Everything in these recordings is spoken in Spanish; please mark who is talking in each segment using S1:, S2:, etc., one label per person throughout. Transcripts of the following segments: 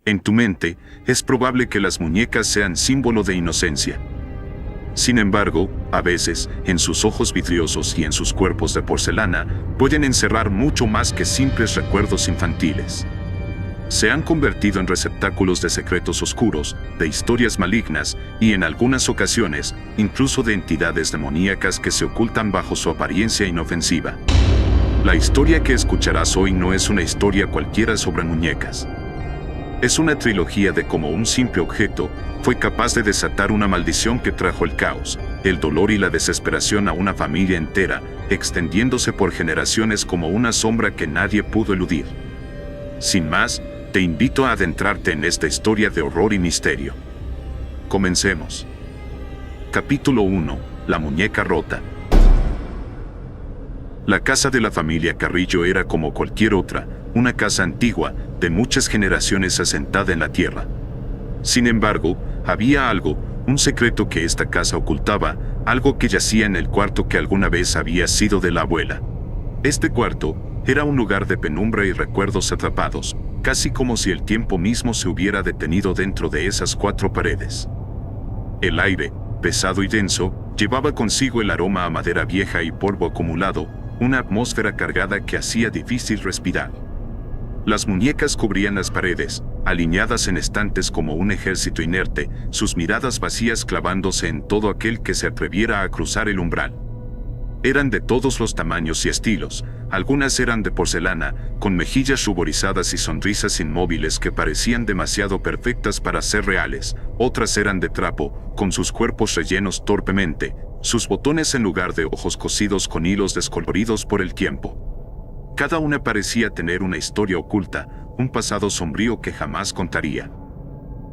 S1: En tu mente, es probable que las muñecas sean símbolo de inocencia. Sin embargo, a veces, en sus ojos vidriosos y en sus cuerpos de porcelana, pueden encerrar mucho más que simples recuerdos infantiles. Se han convertido en receptáculos de secretos oscuros, de historias malignas y, en algunas ocasiones, incluso de entidades demoníacas que se ocultan bajo su apariencia inofensiva. La historia que escucharás hoy no es una historia cualquiera sobre muñecas. Es una trilogía de cómo un simple objeto fue capaz de desatar una maldición que trajo el caos, el dolor y la desesperación a una familia entera, extendiéndose por generaciones como una sombra que nadie pudo eludir. Sin más, te invito a adentrarte en esta historia de horror y misterio. Comencemos. Capítulo 1. La muñeca rota. La casa de la familia Carrillo era como cualquier otra, una casa antigua, de muchas generaciones asentada en la tierra. Sin embargo, había algo, un secreto que esta casa ocultaba, algo que yacía en el cuarto que alguna vez había sido de la abuela. Este cuarto era un lugar de penumbra y recuerdos atrapados, casi como si el tiempo mismo se hubiera detenido dentro de esas cuatro paredes. El aire, pesado y denso, llevaba consigo el aroma a madera vieja y polvo acumulado, una atmósfera cargada que hacía difícil respirar. Las muñecas cubrían las paredes, alineadas en estantes como un ejército inerte, sus miradas vacías clavándose en todo aquel que se atreviera a cruzar el umbral. Eran de todos los tamaños y estilos, algunas eran de porcelana, con mejillas ruborizadas y sonrisas inmóviles que parecían demasiado perfectas para ser reales, otras eran de trapo, con sus cuerpos rellenos torpemente, sus botones en lugar de ojos cosidos con hilos descoloridos por el tiempo. Cada una parecía tener una historia oculta, un pasado sombrío que jamás contaría.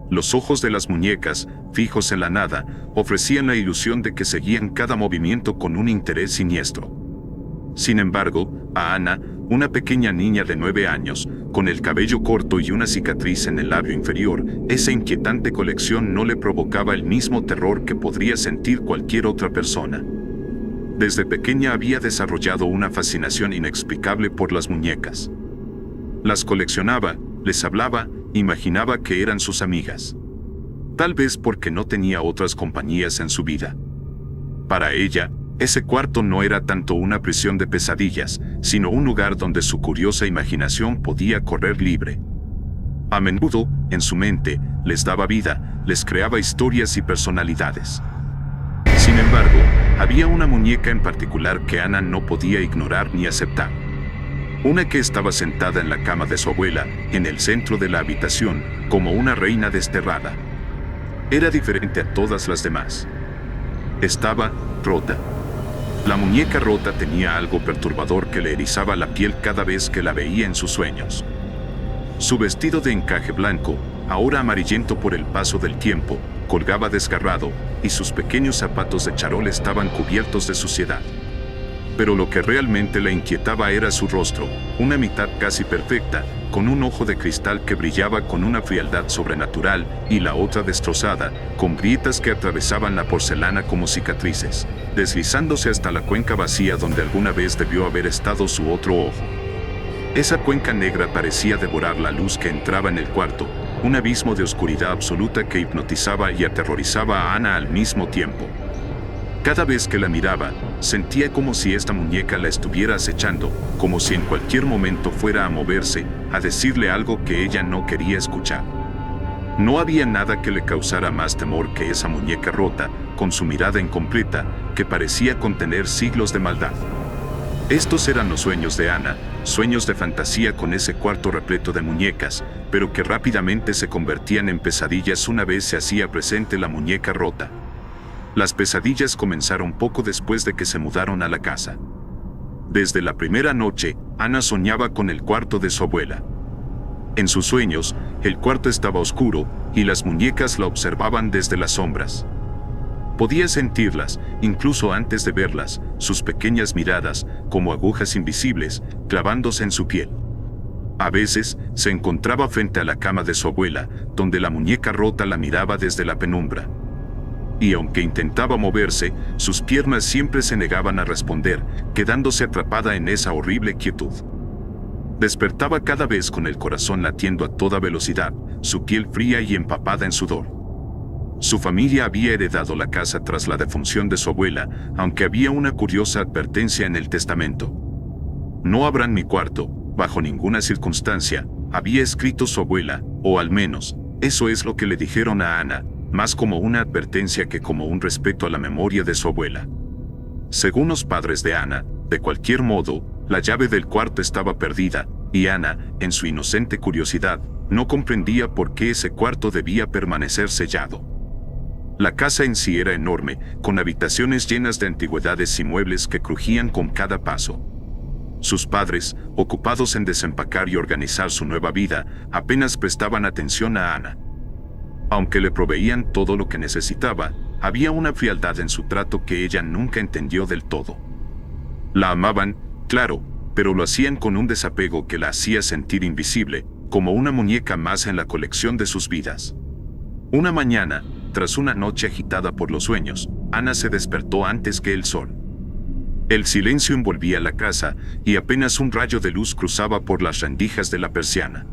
S1: Los ojos de las muñecas, fijos en la nada, ofrecían la ilusión de que seguían cada movimiento con un interés siniestro. Sin embargo, a Ana, una pequeña niña de 9 años, con el cabello corto y una cicatriz en el labio inferior, esa inquietante colección no le provocaba el mismo terror que podría sentir cualquier otra persona. Desde pequeña había desarrollado una fascinación inexplicable por las muñecas. Las coleccionaba, les hablaba, imaginaba que eran sus amigas. Tal vez porque no tenía otras compañías en su vida. Para ella, ese cuarto no era tanto una prisión de pesadillas, sino un lugar donde su curiosa imaginación podía correr libre. A menudo, en su mente, les daba vida, les creaba historias y personalidades. Sin embargo, había una muñeca en particular que Ana no podía ignorar ni aceptar. Una que estaba sentada en la cama de su abuela, en el centro de la habitación, como una reina desterrada. Era diferente a todas las demás. Estaba rota. La muñeca rota tenía algo perturbador que le erizaba la piel cada vez que la veía en sus sueños. Su vestido de encaje blanco, ahora amarillento por el paso del tiempo, colgaba desgarrado, y sus pequeños zapatos de charol estaban cubiertos de suciedad. Pero lo que realmente la inquietaba era su rostro, una mitad casi perfecta, con un ojo de cristal que brillaba con una frialdad sobrenatural, y la otra destrozada, con grietas que atravesaban la porcelana como cicatrices, deslizándose hasta la cuenca vacía donde alguna vez debió haber estado su otro ojo. Esa cuenca negra parecía devorar la luz que entraba en el cuarto, un abismo de oscuridad absoluta que hipnotizaba y aterrorizaba a Ana al mismo tiempo. Cada vez que la miraba, sentía como si esta muñeca la estuviera acechando, como si en cualquier momento fuera a moverse, a decirle algo que ella no quería escuchar. No había nada que le causara más temor que esa muñeca rota, con su mirada incompleta, que parecía contener siglos de maldad. Estos eran los sueños de Ana, sueños de fantasía con ese cuarto repleto de muñecas, pero que rápidamente se convertían en pesadillas una vez se hacía presente la muñeca rota. Las pesadillas comenzaron poco después de que se mudaron a la casa. Desde la primera noche, Ana soñaba con el cuarto de su abuela. En sus sueños, el cuarto estaba oscuro, y las muñecas la observaban desde las sombras. Podía sentirlas, incluso antes de verlas, sus pequeñas miradas, como agujas invisibles, clavándose en su piel. A veces, se encontraba frente a la cama de su abuela, donde la muñeca rota la miraba desde la penumbra. Y aunque intentaba moverse, sus piernas siempre se negaban a responder, quedándose atrapada en esa horrible quietud. Despertaba cada vez con el corazón latiendo a toda velocidad, su piel fría y empapada en sudor. Su familia había heredado la casa tras la defunción de su abuela, aunque había una curiosa advertencia en el testamento. No abran mi cuarto, bajo ninguna circunstancia, había escrito su abuela, o al menos, eso es lo que le dijeron a Ana, más como una advertencia que como un respeto a la memoria de su abuela. Según los padres de Ana, de cualquier modo, la llave del cuarto estaba perdida, y Ana, en su inocente curiosidad, no comprendía por qué ese cuarto debía permanecer sellado. La casa en sí era enorme, con habitaciones llenas de antigüedades y muebles que crujían con cada paso. Sus padres, ocupados en desempacar y organizar su nueva vida, apenas prestaban atención a Ana. Aunque le proveían todo lo que necesitaba, había una frialdad en su trato que ella nunca entendió del todo. La amaban, claro, pero lo hacían con un desapego que la hacía sentir invisible, como una muñeca más en la colección de sus vidas. Una mañana, tras una noche agitada por los sueños, Ana se despertó antes que el sol. El silencio envolvía la casa, y apenas un rayo de luz cruzaba por las rendijas de la persiana.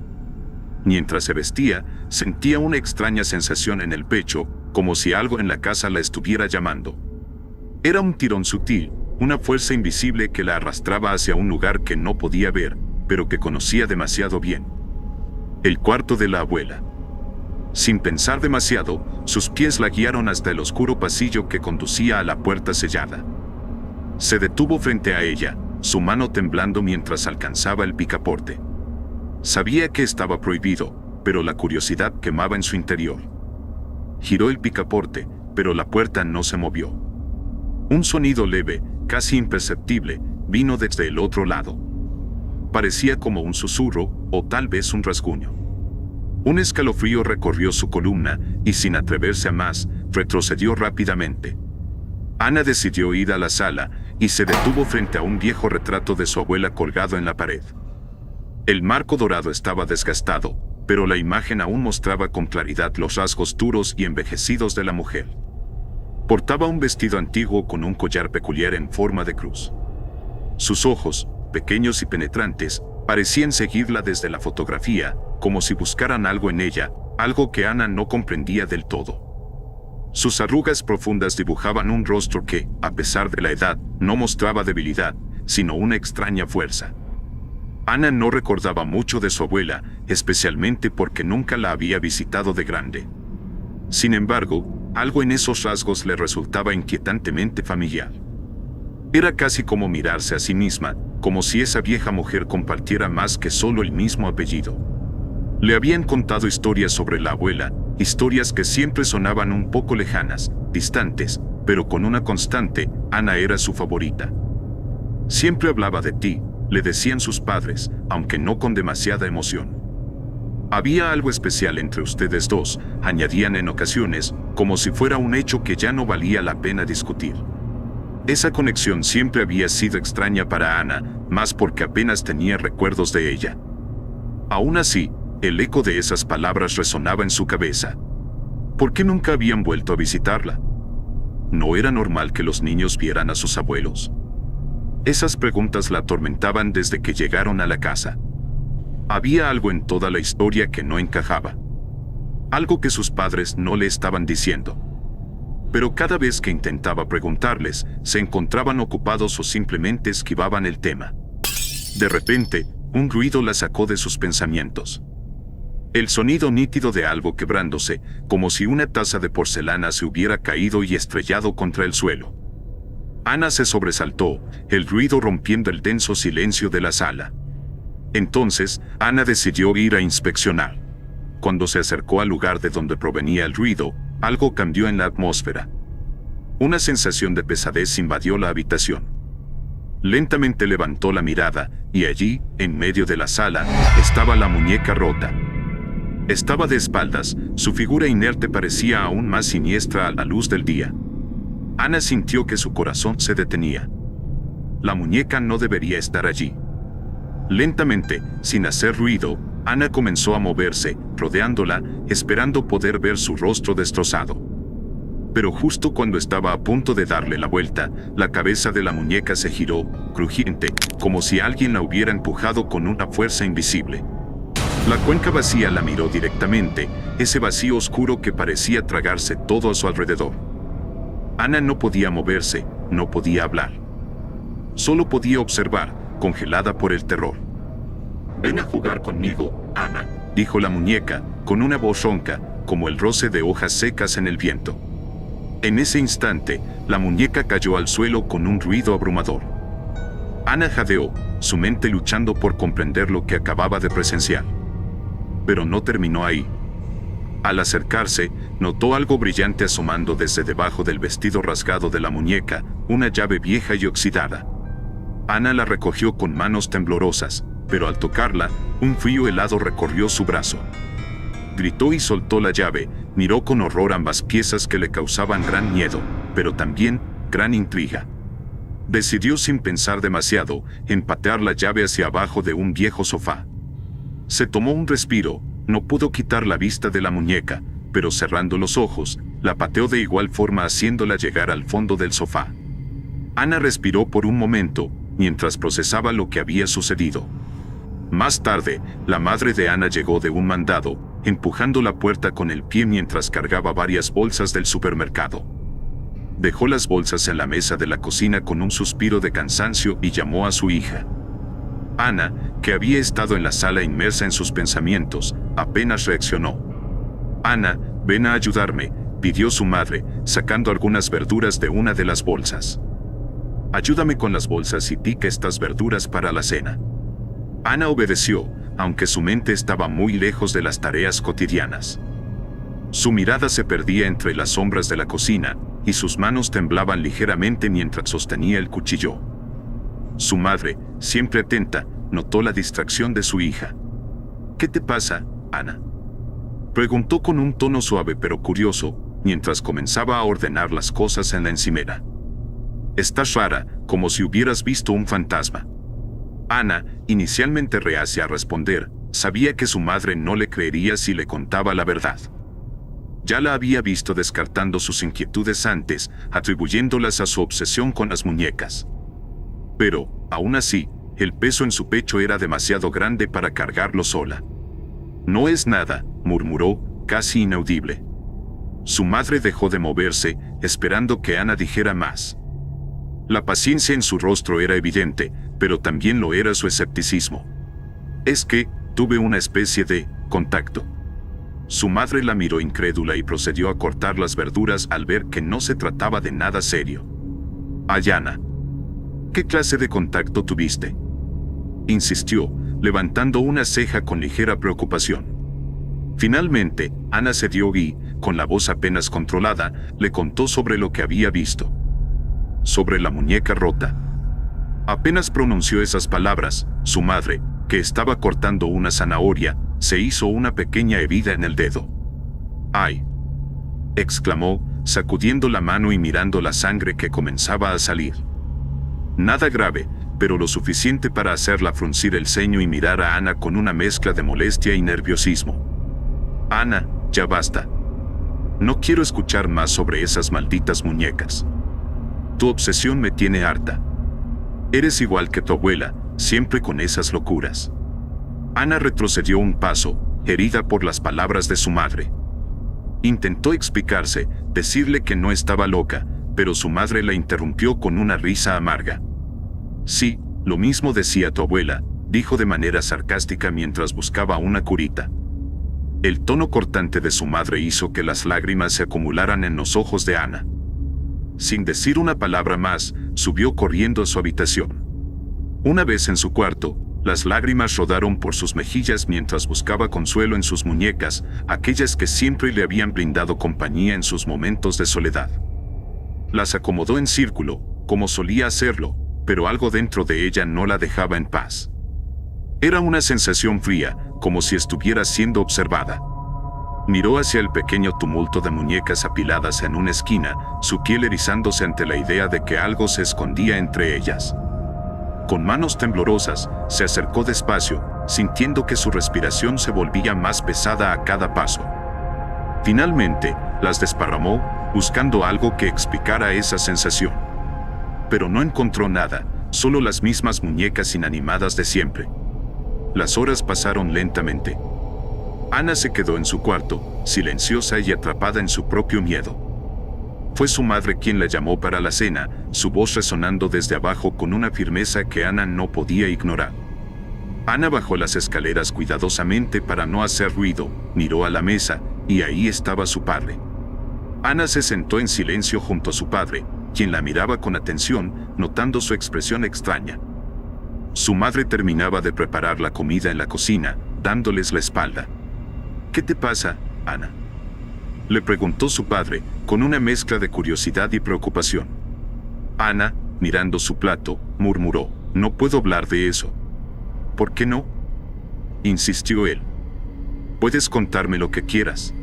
S1: Mientras se vestía, sentía una extraña sensación en el pecho, como si algo en la casa la estuviera llamando. Era un tirón sutil, una fuerza invisible que la arrastraba hacia un lugar que no podía ver, pero que conocía demasiado bien. El cuarto de la abuela. Sin pensar demasiado, sus pies la guiaron hasta el oscuro pasillo que conducía a la puerta sellada. Se detuvo frente a ella, su mano temblando mientras alcanzaba el picaporte. Sabía que estaba prohibido, pero la curiosidad quemaba en su interior. Giró el picaporte, pero la puerta no se movió. Un sonido leve, casi imperceptible, vino desde el otro lado. Parecía como un susurro, o tal vez un rasguño. Un escalofrío recorrió su columna, y sin atreverse a más, retrocedió rápidamente. Ana decidió ir a la sala, y se detuvo frente a un viejo retrato de su abuela colgado en la pared. El marco dorado estaba desgastado, pero la imagen aún mostraba con claridad los rasgos duros y envejecidos de la mujer. Portaba un vestido antiguo con un collar peculiar en forma de cruz. Sus ojos, pequeños y penetrantes, parecían seguirla desde la fotografía, como si buscaran algo en ella, algo que Ana no comprendía del todo. Sus arrugas profundas dibujaban un rostro que, a pesar de la edad, no mostraba debilidad, sino una extraña fuerza. Ana no recordaba mucho de su abuela, especialmente porque nunca la había visitado de grande. Sin embargo, algo en esos rasgos le resultaba inquietantemente familiar. Era casi como mirarse a sí misma, como si esa vieja mujer compartiera más que solo el mismo apellido. Le habían contado historias sobre la abuela, historias que siempre sonaban un poco lejanas, distantes, pero con una constante: Ana era su favorita. Siempre hablaba de ti, le decían sus padres, aunque no con demasiada emoción. Había algo especial entre ustedes dos, añadían en ocasiones, como si fuera un hecho que ya no valía la pena discutir. Esa conexión siempre había sido extraña para Ana, más porque apenas tenía recuerdos de ella. Aún así, el eco de esas palabras resonaba en su cabeza. ¿Por qué nunca habían vuelto a visitarla? ¿No era normal que los niños vieran a sus abuelos? Esas preguntas la atormentaban desde que llegaron a la casa. Había algo en toda la historia que no encajaba. Algo que sus padres no le estaban diciendo. Pero cada vez que intentaba preguntarles, se encontraban ocupados o simplemente esquivaban el tema. De repente, un ruido la sacó de sus pensamientos. El sonido nítido de algo quebrándose, como si una taza de porcelana se hubiera caído y estrellado contra el suelo. Ana se sobresaltó, el ruido rompiendo el denso silencio de la sala. Entonces, Ana decidió ir a inspeccionar. Cuando se acercó al lugar de donde provenía el ruido, algo cambió en la atmósfera. Una sensación de pesadez invadió la habitación. Lentamente levantó la mirada, y allí, en medio de la sala, estaba la muñeca rota. Estaba de espaldas, su figura inerte parecía aún más siniestra a la luz del día. Ana sintió que su corazón se detenía. La muñeca no debería estar allí. Lentamente, sin hacer ruido, Ana comenzó a moverse, rodeándola, esperando poder ver su rostro destrozado. Pero justo cuando estaba a punto de darle la vuelta, la cabeza de la muñeca se giró, crujiente, como si alguien la hubiera empujado con una fuerza invisible. La cuenca vacía la miró directamente, ese vacío oscuro que parecía tragarse todo a su alrededor. Ana no podía moverse, no podía hablar. Solo podía observar, congelada por el terror. «Ven a jugar conmigo, Ana», dijo la muñeca, con una voz ronca, como el roce de hojas secas en el viento. En ese instante, la muñeca cayó al suelo con un ruido abrumador. Ana jadeó, su mente luchando por comprender lo que acababa de presenciar. Pero no terminó ahí. Al acercarse, notó algo brillante asomando desde debajo del vestido rasgado de la muñeca, una llave vieja y oxidada. Ana la recogió con manos temblorosas, pero al tocarla, un frío helado recorrió su brazo. Gritó y soltó la llave, miró con horror ambas piezas que le causaban gran miedo, pero también gran intriga. Decidió sin pensar demasiado, en patear la llave hacia abajo de un viejo sofá. Se tomó un respiro, no pudo quitar la vista de la muñeca, pero cerrando los ojos, la pateó de igual forma haciéndola llegar al fondo del sofá. Ana respiró por un momento, mientras procesaba lo que había sucedido. Más tarde, la madre de Ana llegó de un mandado, empujando la puerta con el pie mientras cargaba varias bolsas del supermercado. Dejó las bolsas en la mesa de la cocina con un suspiro de cansancio y llamó a su hija. Ana, que había estado en la sala inmersa en sus pensamientos, apenas reaccionó. «Ana, ven a ayudarme», pidió su madre, sacando algunas verduras de una de las bolsas. «Ayúdame con las bolsas y pica estas verduras para la cena». Ana obedeció, aunque su mente estaba muy lejos de las tareas cotidianas. Su mirada se perdía entre las sombras de la cocina, y sus manos temblaban ligeramente mientras sostenía el cuchillo. Su madre, siempre atenta, notó la distracción de su hija. «¿Qué te pasa, Ana?», preguntó con un tono suave pero curioso, mientras comenzaba a ordenar las cosas en la encimera. «Estás rara, como si hubieras visto un fantasma». Ana, inicialmente reacia a responder, sabía que su madre no le creería si le contaba la verdad. Ya la había visto descartando sus inquietudes antes, atribuyéndolas a su obsesión con las muñecas. Pero, aún así, el peso en su pecho era demasiado grande para cargarlo sola. «No es nada», murmuró, casi inaudible. Su madre dejó de moverse, esperando que Ana dijera más. La paciencia en su rostro era evidente, pero también lo era su escepticismo. «Es que, tuve una especie de contacto». Su madre la miró incrédula y procedió a cortar las verduras al ver que no se trataba de nada serio. «Ay, Ana, ¿qué clase de contacto tuviste?», insistió, levantando una ceja con ligera preocupación. Finalmente, Ana cedió y, con la voz apenas controlada, le contó sobre lo que había visto. Sobre la muñeca rota. Apenas pronunció esas palabras, su madre, que estaba cortando una zanahoria, se hizo una pequeña herida en el dedo. «¡Ay!», exclamó, sacudiendo la mano y mirando la sangre que comenzaba a salir. Nada grave, pero lo suficiente para hacerla fruncir el ceño y mirar a Ana con una mezcla de molestia y nerviosismo. «Ana, ya basta. No quiero escuchar más sobre esas malditas muñecas. Tu obsesión me tiene harta. Eres igual que tu abuela, siempre con esas locuras». Ana retrocedió un paso, herida por las palabras de su madre. Intentó explicarse, decirle que no estaba loca, pero su madre la interrumpió con una risa amarga. «Sí, lo mismo decía tu abuela», dijo de manera sarcástica mientras buscaba una curita. El tono cortante de su madre hizo que las lágrimas se acumularan en los ojos de Ana. Sin decir una palabra más, subió corriendo a su habitación. Una vez en su cuarto, las lágrimas rodaron por sus mejillas mientras buscaba consuelo en sus muñecas, aquellas que siempre le habían brindado compañía en sus momentos de soledad. Las acomodó en círculo, como solía hacerlo, pero algo dentro de ella no la dejaba en paz. Era una sensación fría, como si estuviera siendo observada. Miró hacia el pequeño tumulto de muñecas apiladas en una esquina, su piel erizándose ante la idea de que algo se escondía entre ellas. Con manos temblorosas, se acercó despacio, sintiendo que su respiración se volvía más pesada a cada paso. Finalmente, las desparramó, buscando algo que explicara esa sensación. Pero no encontró nada, solo las mismas muñecas inanimadas de siempre. Las horas pasaron lentamente. Ana se quedó en su cuarto, silenciosa y atrapada en su propio miedo. Fue su madre quien la llamó para la cena, su voz resonando desde abajo con una firmeza que Ana no podía ignorar. Ana bajó las escaleras cuidadosamente para no hacer ruido, miró a la mesa, y ahí estaba su padre. Ana se sentó en silencio junto a su padre, quien la miraba con atención, notando su expresión extraña. Su madre terminaba de preparar la comida en la cocina, dándoles la espalda. ¿Qué te pasa, Ana?, le preguntó su padre, con una mezcla de curiosidad y preocupación. Ana, mirando su plato, murmuró, no puedo hablar de eso. ¿Por qué no?, insistió él. Puedes contarme lo que quieras.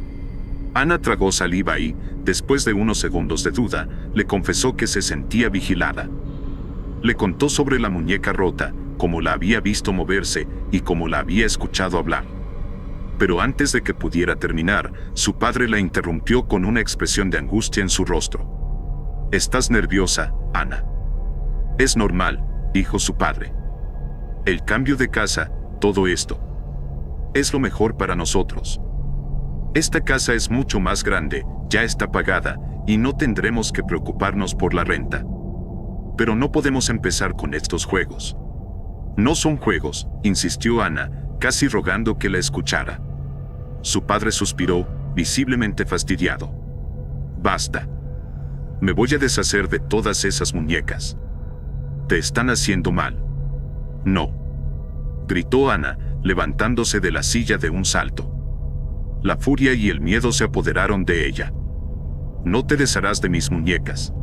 S1: Ana tragó saliva y, después de unos segundos de duda, le confesó que se sentía vigilada. Le contó sobre la muñeca rota, cómo la había visto moverse y cómo la había escuchado hablar. Pero antes de que pudiera terminar, su padre la interrumpió con una expresión de angustia en su rostro. «Estás nerviosa, Ana». «Es normal», dijo su padre. «El cambio de casa, todo esto. Es lo mejor para nosotros. Esta casa es mucho más grande, ya está pagada, y no tendremos que preocuparnos por la renta. Pero no podemos empezar con estos juegos». «No son juegos», insistió Ana, casi rogando que la escuchara. Su padre suspiró, visiblemente fastidiado. «Basta. Me voy a deshacer de todas esas muñecas. Te están haciendo mal». «No», gritó Ana, levantándose de la silla de un salto. La furia y el miedo se apoderaron de ella. «No te desharás de mis muñecas».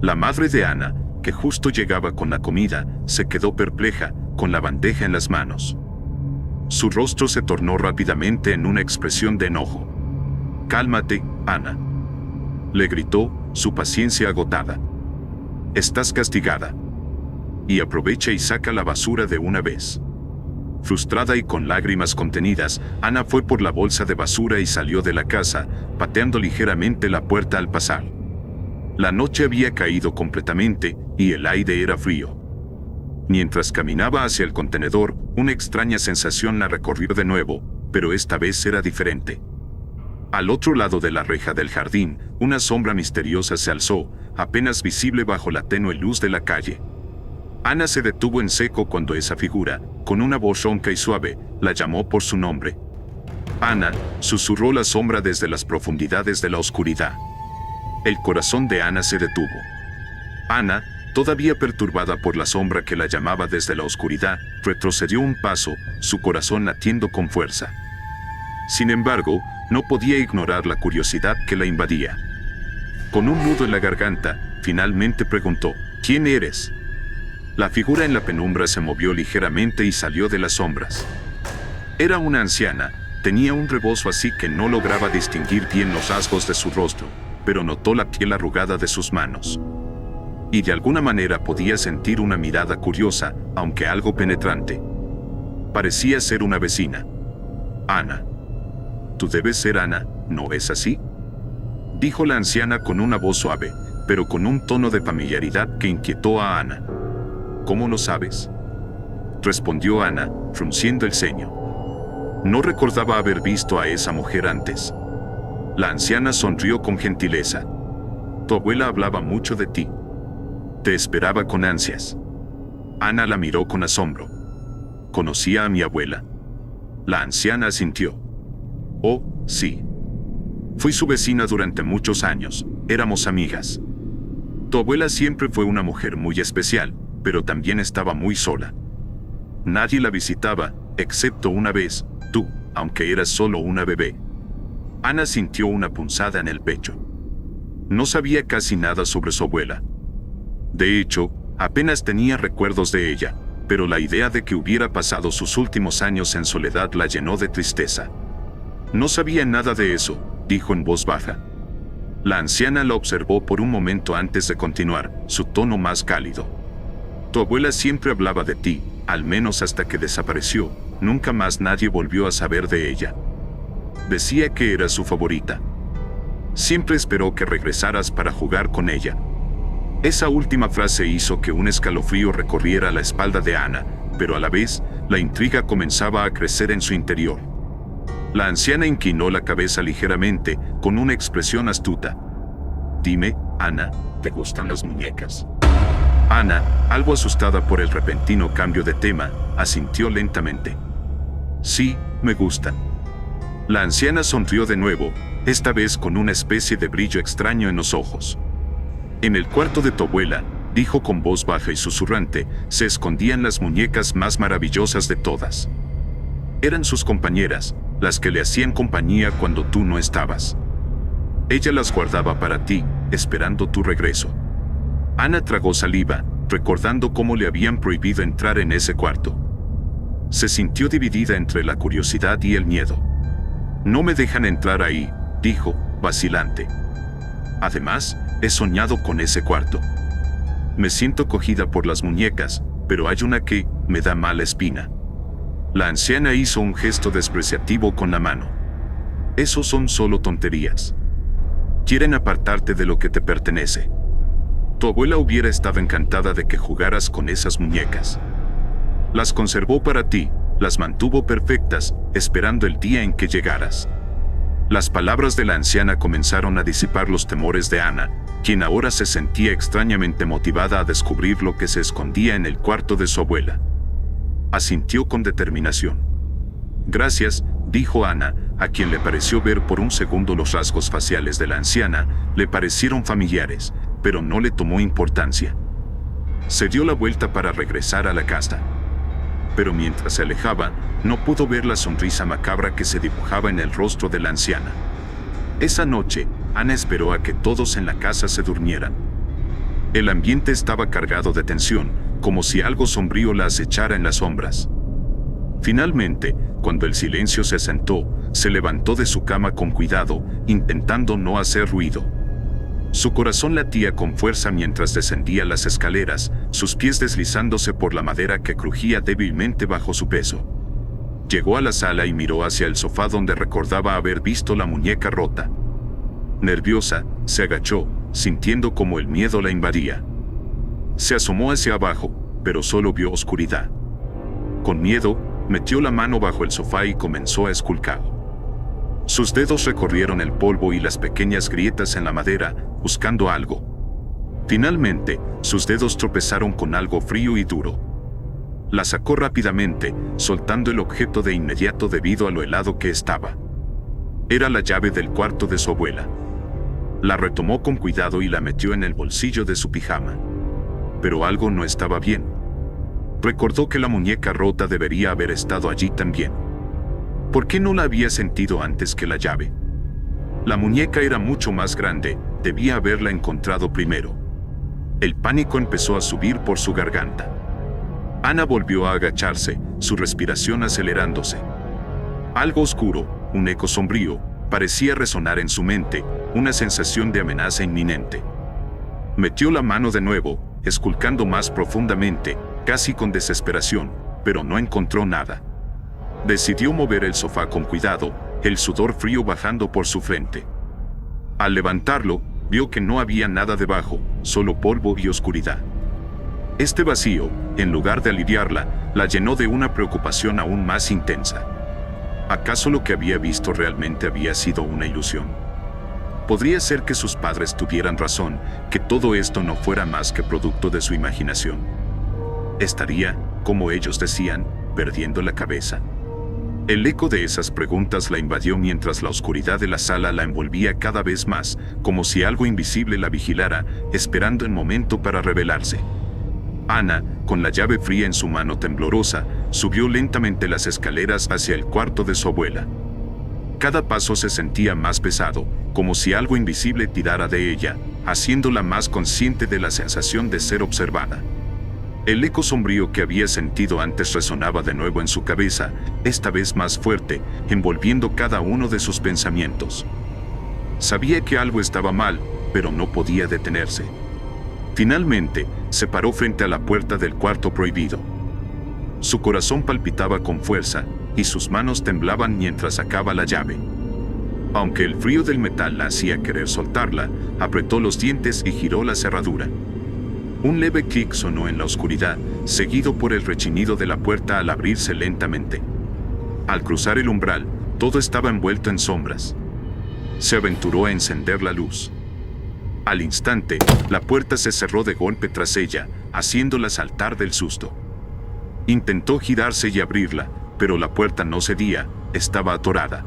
S1: La madre de Ana, que justo llegaba con la comida, se quedó perpleja, con la bandeja en las manos. Su rostro se tornó rápidamente en una expresión de enojo. «Cálmate, Ana», le gritó, su paciencia agotada. «Estás castigada. Y aprovecha y saca la basura de una vez». Frustrada y con lágrimas contenidas, Ana fue por la bolsa de basura y salió de la casa, pateando ligeramente la puerta al pasar. La noche había caído completamente, y el aire era frío. Mientras caminaba hacia el contenedor, una extraña sensación la recorrió de nuevo, pero esta vez era diferente. Al otro lado de la reja del jardín, una sombra misteriosa se alzó, apenas visible bajo la tenue luz de la calle. Ana se detuvo en seco cuando esa figura, con una voz ronca y suave, la llamó por su nombre. «Ana», susurró la sombra desde las profundidades de la oscuridad. El corazón de Ana se detuvo. Ana, todavía perturbada por la sombra que la llamaba desde la oscuridad, retrocedió un paso, su corazón latiendo con fuerza. Sin embargo, no podía ignorar la curiosidad que la invadía. Con un nudo en la garganta, finalmente preguntó, «¿Quién eres?». La figura en la penumbra se movió ligeramente y salió de las sombras. Era una anciana, tenía un rebozo así que no lograba distinguir bien los rasgos de su rostro, pero notó la piel arrugada de sus manos. Y de alguna manera podía sentir una mirada curiosa, aunque algo penetrante. Parecía ser una vecina. «Ana. Tú debes ser Ana, ¿no es así?», dijo la anciana con una voz suave, pero con un tono de familiaridad que inquietó a Ana. «¿Cómo lo sabes?», respondió Ana, frunciendo el ceño. No recordaba haber visto a esa mujer antes. La anciana sonrió con gentileza. «Tu abuela hablaba mucho de ti. Te esperaba con ansias». Ana la miró con asombro. «¿Conocía a mi abuela?». La anciana asintió. «Oh, sí. Fui su vecina durante muchos años, éramos amigas. Tu abuela siempre fue una mujer muy especial, pero también estaba muy sola. Nadie la visitaba, excepto una vez, tú, aunque eras solo una bebé». Ana sintió una punzada en el pecho. No sabía casi nada sobre su abuela. De hecho, apenas tenía recuerdos de ella, pero la idea de que hubiera pasado sus últimos años en soledad la llenó de tristeza. «No sabía nada de eso», dijo en voz baja. La anciana la observó por un momento antes de continuar, su tono más cálido. «Tu abuela siempre hablaba de ti, al menos hasta que desapareció, nunca más nadie volvió a saber de ella. Decía que era su favorita». Siempre esperó que regresaras para jugar con ella. Esa última frase hizo que un escalofrío recorriera la espalda de Ana, pero a la vez, la intriga comenzaba a crecer en su interior. La anciana inclinó la cabeza ligeramente, con una expresión astuta. Dime, Ana, ¿te gustan las muñecas? Ana, algo asustada por el repentino cambio de tema, asintió lentamente. Sí, me gustan. La anciana sonrió de nuevo, esta vez con una especie de brillo extraño en los ojos. En el cuarto de tu abuela, dijo con voz baja y susurrante, se escondían las muñecas más maravillosas de todas. Eran sus compañeras, las que le hacían compañía cuando tú no estabas. Ella las guardaba para ti, esperando tu regreso. Ana tragó saliva, recordando cómo le habían prohibido entrar en ese cuarto. Se sintió dividida entre la curiosidad y el miedo. No me dejan entrar ahí, dijo, vacilante. Además, he soñado con ese cuarto. Me siento cogida por las muñecas, pero hay una que me da mala espina. La anciana hizo un gesto despreciativo con la mano. Esos son solo tonterías. Quieren apartarte de lo que te pertenece. Tu abuela hubiera estado encantada de que jugaras con esas muñecas. Las conservó para ti, las mantuvo perfectas, esperando el día en que llegaras. Las palabras de la anciana comenzaron a disipar los temores de Ana, quien ahora se sentía extrañamente motivada a descubrir lo que se escondía en el cuarto de su abuela. Asintió con determinación. Gracias, dijo Ana, a quien le pareció ver por un segundo los rasgos faciales de la anciana, le parecieron familiares, pero no le tomó importancia. Se dio la vuelta para regresar a la casa. Pero mientras se alejaba, no pudo ver la sonrisa macabra que se dibujaba en el rostro de la anciana. Esa noche, Ana esperó a que todos en la casa se durmieran. El ambiente estaba cargado de tensión, como si algo sombrío la acechara en las sombras. Finalmente, cuando el silencio se asentó, se levantó de su cama con cuidado, intentando no hacer ruido. Su corazón latía con fuerza mientras descendía las escaleras, sus pies deslizándose por la madera que crujía débilmente bajo su peso. Llegó a la sala y miró hacia el sofá donde recordaba haber visto la muñeca rota. Nerviosa, se agachó, sintiendo como el miedo la invadía. Se asomó hacia abajo, pero solo vio oscuridad. Con miedo, metió la mano bajo el sofá y comenzó a esculcar. Sus dedos recorrieron el polvo y las pequeñas grietas en la madera, buscando algo. Finalmente, sus dedos tropezaron con algo frío y duro. La sacó rápidamente, soltando el objeto de inmediato debido a lo helado que estaba. Era la llave del cuarto de su abuela. La retomó con cuidado y la metió en el bolsillo de su pijama. Pero algo no estaba bien. Recordó que la muñeca rota debería haber estado allí también. ¿Por qué no la había sentido antes que la llave? La muñeca era mucho más grande, debía haberla encontrado primero. El pánico empezó a subir por su garganta. Ana volvió a agacharse, su respiración acelerándose. Algo oscuro, un eco sombrío, parecía resonar en su mente, una sensación de amenaza inminente. Metió la mano de nuevo, esculcando más profundamente, casi con desesperación, pero no encontró nada. Decidió mover el sofá con cuidado, el sudor frío bajando por su frente. Al levantarlo, vio que no había nada debajo, solo polvo y oscuridad. Este vacío, en lugar de aliviarla, la llenó de una preocupación aún más intensa. ¿Acaso lo que había visto realmente había sido una ilusión? Podría ser que sus padres tuvieran razón, que todo esto no fuera más que producto de su imaginación. ¿Estaría, como ellos decían, perdiendo la cabeza? El eco de esas preguntas la invadió mientras la oscuridad de la sala la envolvía cada vez más, como si algo invisible la vigilara, esperando el momento para revelarse. Ana, con la llave fría en su mano temblorosa, subió lentamente las escaleras hacia el cuarto de su abuela. Cada paso se sentía más pesado, como si algo invisible tirara de ella, haciéndola más consciente de la sensación de ser observada. El eco sombrío que había sentido antes resonaba de nuevo en su cabeza, esta vez más fuerte, envolviendo cada uno de sus pensamientos. Sabía que algo estaba mal, pero no podía detenerse. Finalmente, se paró frente a la puerta del cuarto prohibido. Su corazón palpitaba con fuerza, y sus manos temblaban mientras sacaba la llave. Aunque el frío del metal la hacía querer soltarla, apretó los dientes y giró la cerradura. Un leve clic sonó en la oscuridad, seguido por el rechinido de la puerta al abrirse lentamente. Al cruzar el umbral, todo estaba envuelto en sombras. Se aventuró a encender la luz. Al instante, la puerta se cerró de golpe tras ella, haciéndola saltar del susto. Intentó girarse y abrirla, pero la puerta no cedía, estaba atorada.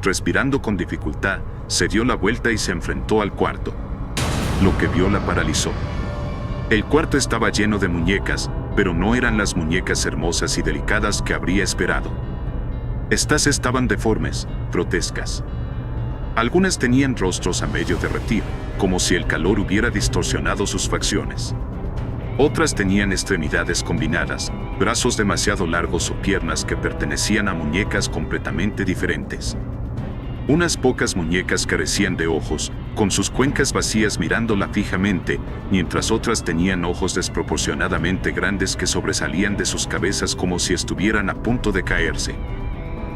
S1: Respirando con dificultad, se dio la vuelta y se enfrentó al cuarto. Lo que vio la paralizó. El cuarto estaba lleno de muñecas, pero no eran las muñecas hermosas y delicadas que habría esperado. Estas estaban deformes, grotescas. Algunas tenían rostros a medio derretir, como si el calor hubiera distorsionado sus facciones. Otras tenían extremidades combinadas, brazos demasiado largos o piernas que pertenecían a muñecas completamente diferentes. Unas pocas muñecas carecían de ojos, con sus cuencas vacías mirándola fijamente, mientras otras tenían ojos desproporcionadamente grandes que sobresalían de sus cabezas como si estuvieran a punto de caerse.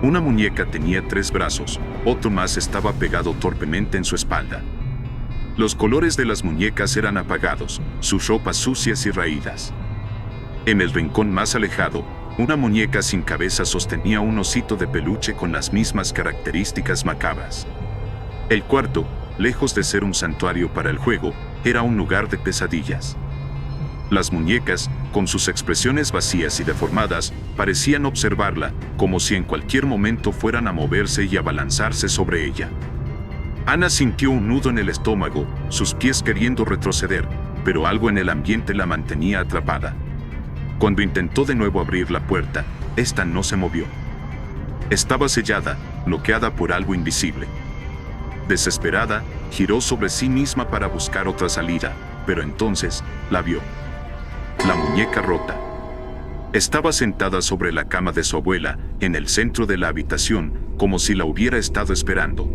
S1: Una muñeca tenía 3 brazos, otro más estaba pegado torpemente en su espalda. Los colores de las muñecas eran apagados, sus ropas sucias y raídas. En el rincón más alejado, una muñeca sin cabeza sostenía un osito de peluche con las mismas características macabras. El cuarto, lejos de ser un santuario para el juego, era un lugar de pesadillas. Las muñecas, con sus expresiones vacías y deformadas, parecían observarla, como si en cualquier momento fueran a moverse y abalanzarse sobre ella. Ana sintió un nudo en el estómago, sus pies queriendo retroceder, pero algo en el ambiente la mantenía atrapada. Cuando intentó de nuevo abrir la puerta, esta no se movió. Estaba sellada, bloqueada por algo invisible. Desesperada, giró sobre sí misma para buscar otra salida, pero entonces, la vio. La muñeca rota. Estaba sentada sobre la cama de su abuela, en el centro de la habitación, como si la hubiera estado esperando.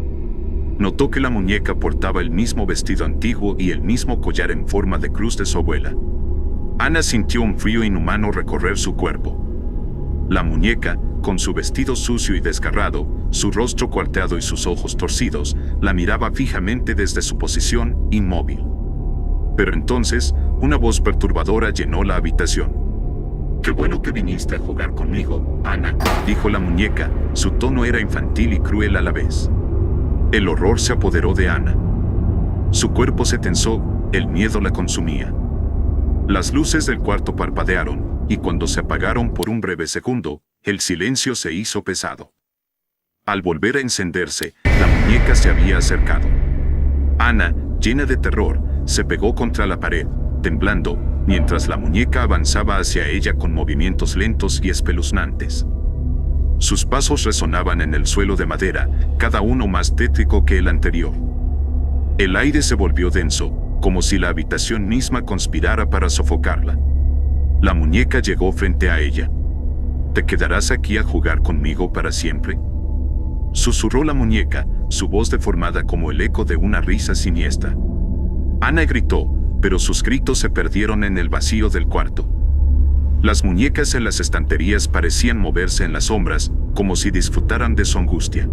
S1: Notó que la muñeca portaba el mismo vestido antiguo y el mismo collar en forma de cruz de su abuela. Ana sintió un frío inhumano recorrer su cuerpo. La muñeca, con su vestido sucio y desgarrado, su rostro cuarteado y sus ojos torcidos, la miraba fijamente desde su posición, inmóvil. Pero entonces, una voz perturbadora llenó la habitación.
S2: «Qué bueno que viniste a jugar conmigo, Ana»,
S1: dijo la muñeca, su tono era infantil y cruel a la vez. El horror se apoderó de Ana. Su cuerpo se tensó, el miedo la consumía. Las luces del cuarto parpadearon, y cuando se apagaron por un breve segundo, el silencio se hizo pesado. Al volver a encenderse, la muñeca se había acercado. Ana, llena de terror, se pegó contra la pared, temblando, mientras la muñeca avanzaba hacia ella con movimientos lentos y espeluznantes. Sus pasos resonaban en el suelo de madera, cada uno más tétrico que el anterior. El aire se volvió denso, como si la habitación misma conspirara para sofocarla. La muñeca llegó frente a ella. ¿Te quedarás aquí a jugar conmigo para siempre?, susurró la muñeca, su voz deformada como el eco de una risa siniestra. Ana gritó, pero sus gritos se perdieron en el vacío del cuarto. Las muñecas en las estanterías parecían moverse en las sombras, como si disfrutaran de su angustia.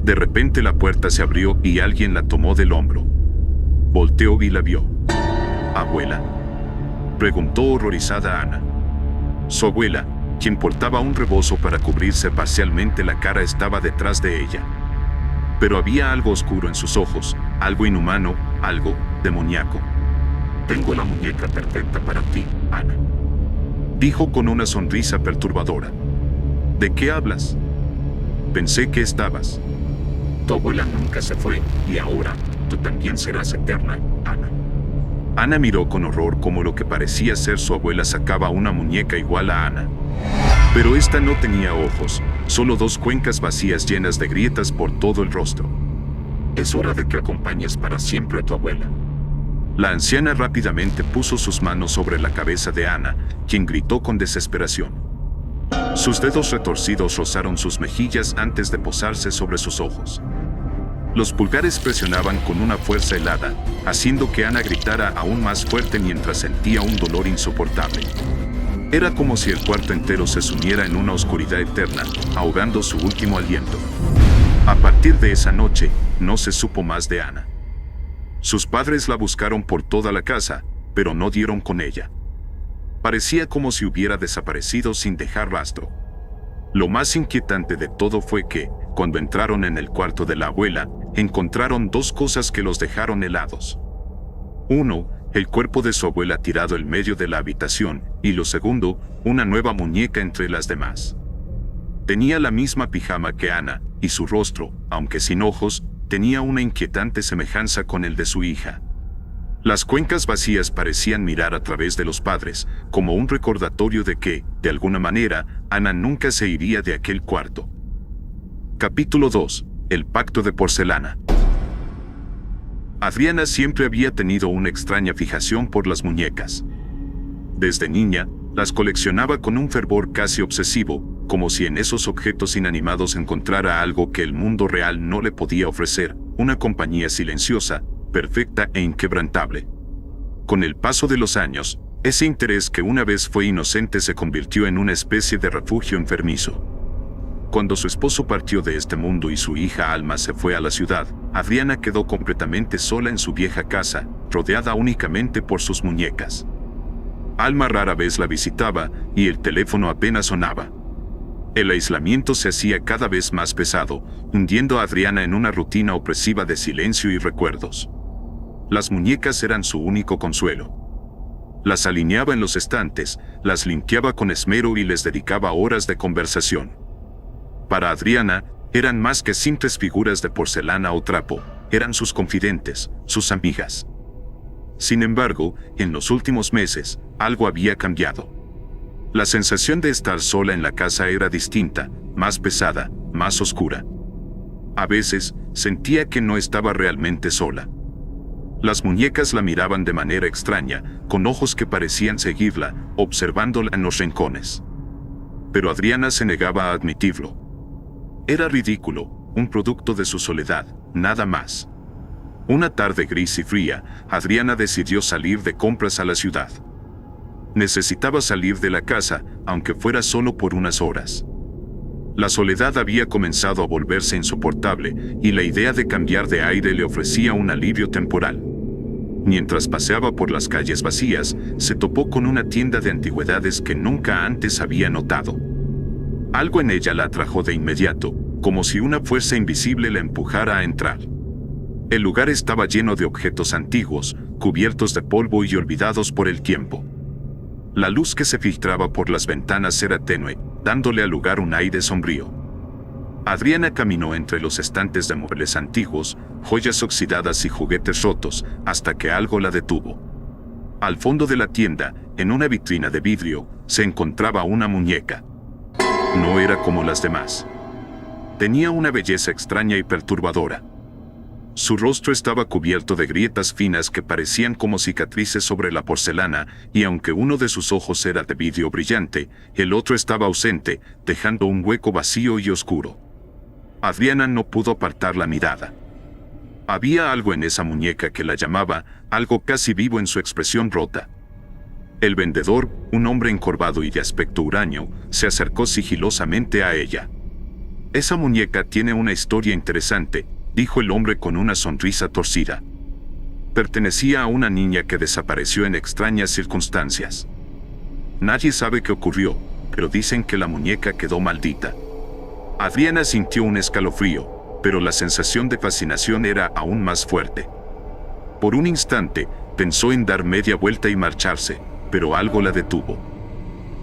S1: De repente la puerta se abrió y alguien la tomó del hombro. Volteó y la vio. «¿Abuela?», preguntó horrorizada Ana. Su abuela, quien portaba un rebozo para cubrirse parcialmente la cara, estaba detrás de ella. Pero había algo oscuro en sus ojos, algo inhumano, algo demoníaco.
S2: «Tengo la muñeca perfecta para ti, Ana»,
S1: dijo con una sonrisa perturbadora. «¿De qué hablas? Pensé que estabas».
S2: «Tu abuela nunca se fue, y ahora, tú también serás eterna, Ana».
S1: Ana miró con horror cómo lo que parecía ser su abuela sacaba una muñeca igual a Ana. Pero esta no tenía ojos, solo 2 cuencas vacías llenas de grietas por todo el rostro.
S2: «Es hora de que acompañes para siempre a tu abuela».
S1: La anciana rápidamente puso sus manos sobre la cabeza de Ana, quien gritó con desesperación. Sus dedos retorcidos rozaron sus mejillas antes de posarse sobre sus ojos. Los pulgares presionaban con una fuerza helada, haciendo que Ana gritara aún más fuerte mientras sentía un dolor insoportable. Era como si el cuarto entero se sumiera en una oscuridad eterna, ahogando su último aliento. A partir de esa noche, no se supo más de Ana. Sus padres la buscaron por toda la casa, pero no dieron con ella. Parecía como si hubiera desaparecido sin dejar rastro. Lo más inquietante de todo fue que, cuando entraron en el cuarto de la abuela, encontraron dos cosas que los dejaron helados. Uno, el cuerpo de su abuela tirado en medio de la habitación, y lo segundo, una nueva muñeca entre las demás. Tenía la misma pijama que Ana, y su rostro, aunque sin ojos, tenía una inquietante semejanza con el de su hija. Las cuencas vacías parecían mirar a través de los padres, como un recordatorio de que, de alguna manera, Ana nunca se iría de aquel cuarto. Capítulo 2. El pacto de porcelana. Adriana siempre había tenido una extraña fijación por las muñecas. Desde niña, las coleccionaba con un fervor casi obsesivo, como si en esos objetos inanimados encontrara algo que el mundo real no le podía ofrecer, una compañía silenciosa, perfecta e inquebrantable. Con el paso de los años, ese interés que una vez fue inocente se convirtió en una especie de refugio enfermizo. Cuando su esposo partió de este mundo y su hija Alma se fue a la ciudad, Adriana quedó completamente sola en su vieja casa, rodeada únicamente por sus muñecas. Alma rara vez la visitaba y el teléfono apenas sonaba. El aislamiento se hacía cada vez más pesado, hundiendo a Adriana en una rutina opresiva de silencio y recuerdos. Las muñecas eran su único consuelo. Las alineaba en los estantes, las limpiaba con esmero y les dedicaba horas de conversación. Para Adriana, eran más que simples figuras de porcelana o trapo, eran sus confidentes, sus amigas. Sin embargo, en los últimos meses, algo había cambiado. La sensación de estar sola en la casa era distinta, más pesada, más oscura. A veces, sentía que no estaba realmente sola. Las muñecas la miraban de manera extraña, con ojos que parecían seguirla, observándola en los rincones. Pero Adriana se negaba a admitirlo. Era ridículo, un producto de su soledad, nada más. Una tarde gris y fría, Adriana decidió salir de compras a la ciudad. Necesitaba salir de la casa, aunque fuera solo por unas horas. La soledad había comenzado a volverse insoportable, y la idea de cambiar de aire le ofrecía un alivio temporal. Mientras paseaba por las calles vacías, se topó con una tienda de antigüedades que nunca antes había notado. Algo en ella la atrajo de inmediato, como si una fuerza invisible la empujara a entrar. El lugar estaba lleno de objetos antiguos, cubiertos de polvo y olvidados por el tiempo. La luz que se filtraba por las ventanas era tenue, dándole al lugar un aire sombrío. Adriana caminó entre los estantes de muebles antiguos, joyas oxidadas y juguetes rotos, hasta que algo la detuvo. Al fondo de la tienda, en una vitrina de vidrio, se encontraba una muñeca. No era como las demás. Tenía una belleza extraña y perturbadora. Su rostro estaba cubierto de grietas finas que parecían como cicatrices sobre la porcelana, y aunque uno de sus ojos era de vidrio brillante, el otro estaba ausente, dejando un hueco vacío y oscuro. Adriana no pudo apartar la mirada. Había algo en esa muñeca que la llamaba, algo casi vivo en su expresión rota. El vendedor, un hombre encorvado y de aspecto huraño, se acercó sigilosamente a ella. «Esa muñeca tiene una historia interesante», dijo el hombre con una sonrisa torcida. Pertenecía a una niña que desapareció en extrañas circunstancias. Nadie sabe qué ocurrió, pero dicen que la muñeca quedó maldita. Adriana sintió un escalofrío, pero la sensación de fascinación era aún más fuerte. Por un instante, pensó en dar media vuelta y marcharse, pero algo la detuvo.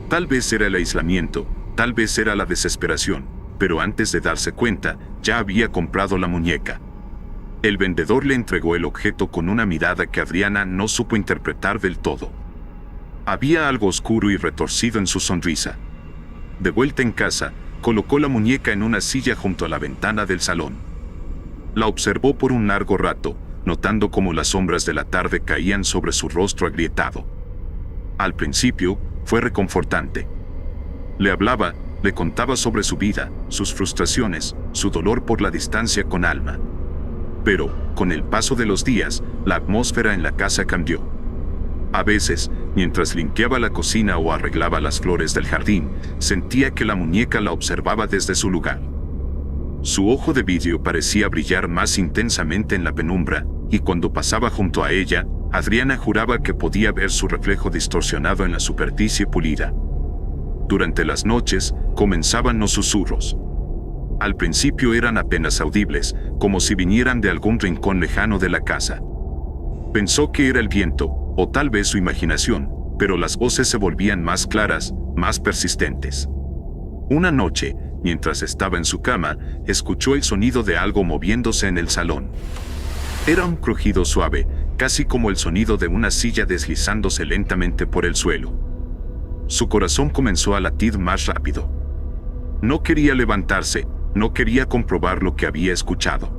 S1: Tal vez era el aislamiento, tal vez era la desesperación, pero antes de darse cuenta, ya había comprado la muñeca. El vendedor le entregó el objeto con una mirada que Adriana no supo interpretar del todo. Había algo oscuro y retorcido en su sonrisa. De vuelta en casa, colocó la muñeca en una silla junto a la ventana del salón. La observó por un largo rato, notando cómo las sombras de la tarde caían sobre su rostro agrietado. Al principio, fue reconfortante. Le hablaba, le contaba sobre su vida, sus frustraciones, su dolor por la distancia con Alma. Pero, con el paso de los días, la atmósfera en la casa cambió. A veces, mientras limpiaba la cocina o arreglaba las flores del jardín, sentía que la muñeca la observaba desde su lugar. Su ojo de vidrio parecía brillar más intensamente en la penumbra, y cuando pasaba junto a ella, Adriana juraba que podía ver su reflejo distorsionado en la superficie pulida. Durante las noches, comenzaban los susurros. Al principio eran apenas audibles, como si vinieran de algún rincón lejano de la casa. Pensó que era el viento, o tal vez su imaginación, pero las voces se volvían más claras, más persistentes. Una noche, mientras estaba en su cama, escuchó el sonido de algo moviéndose en el salón. Era un crujido suave, casi como el sonido de una silla deslizándose lentamente por el suelo. Su corazón comenzó a latir más rápido. No quería levantarse, no quería comprobar lo que había escuchado.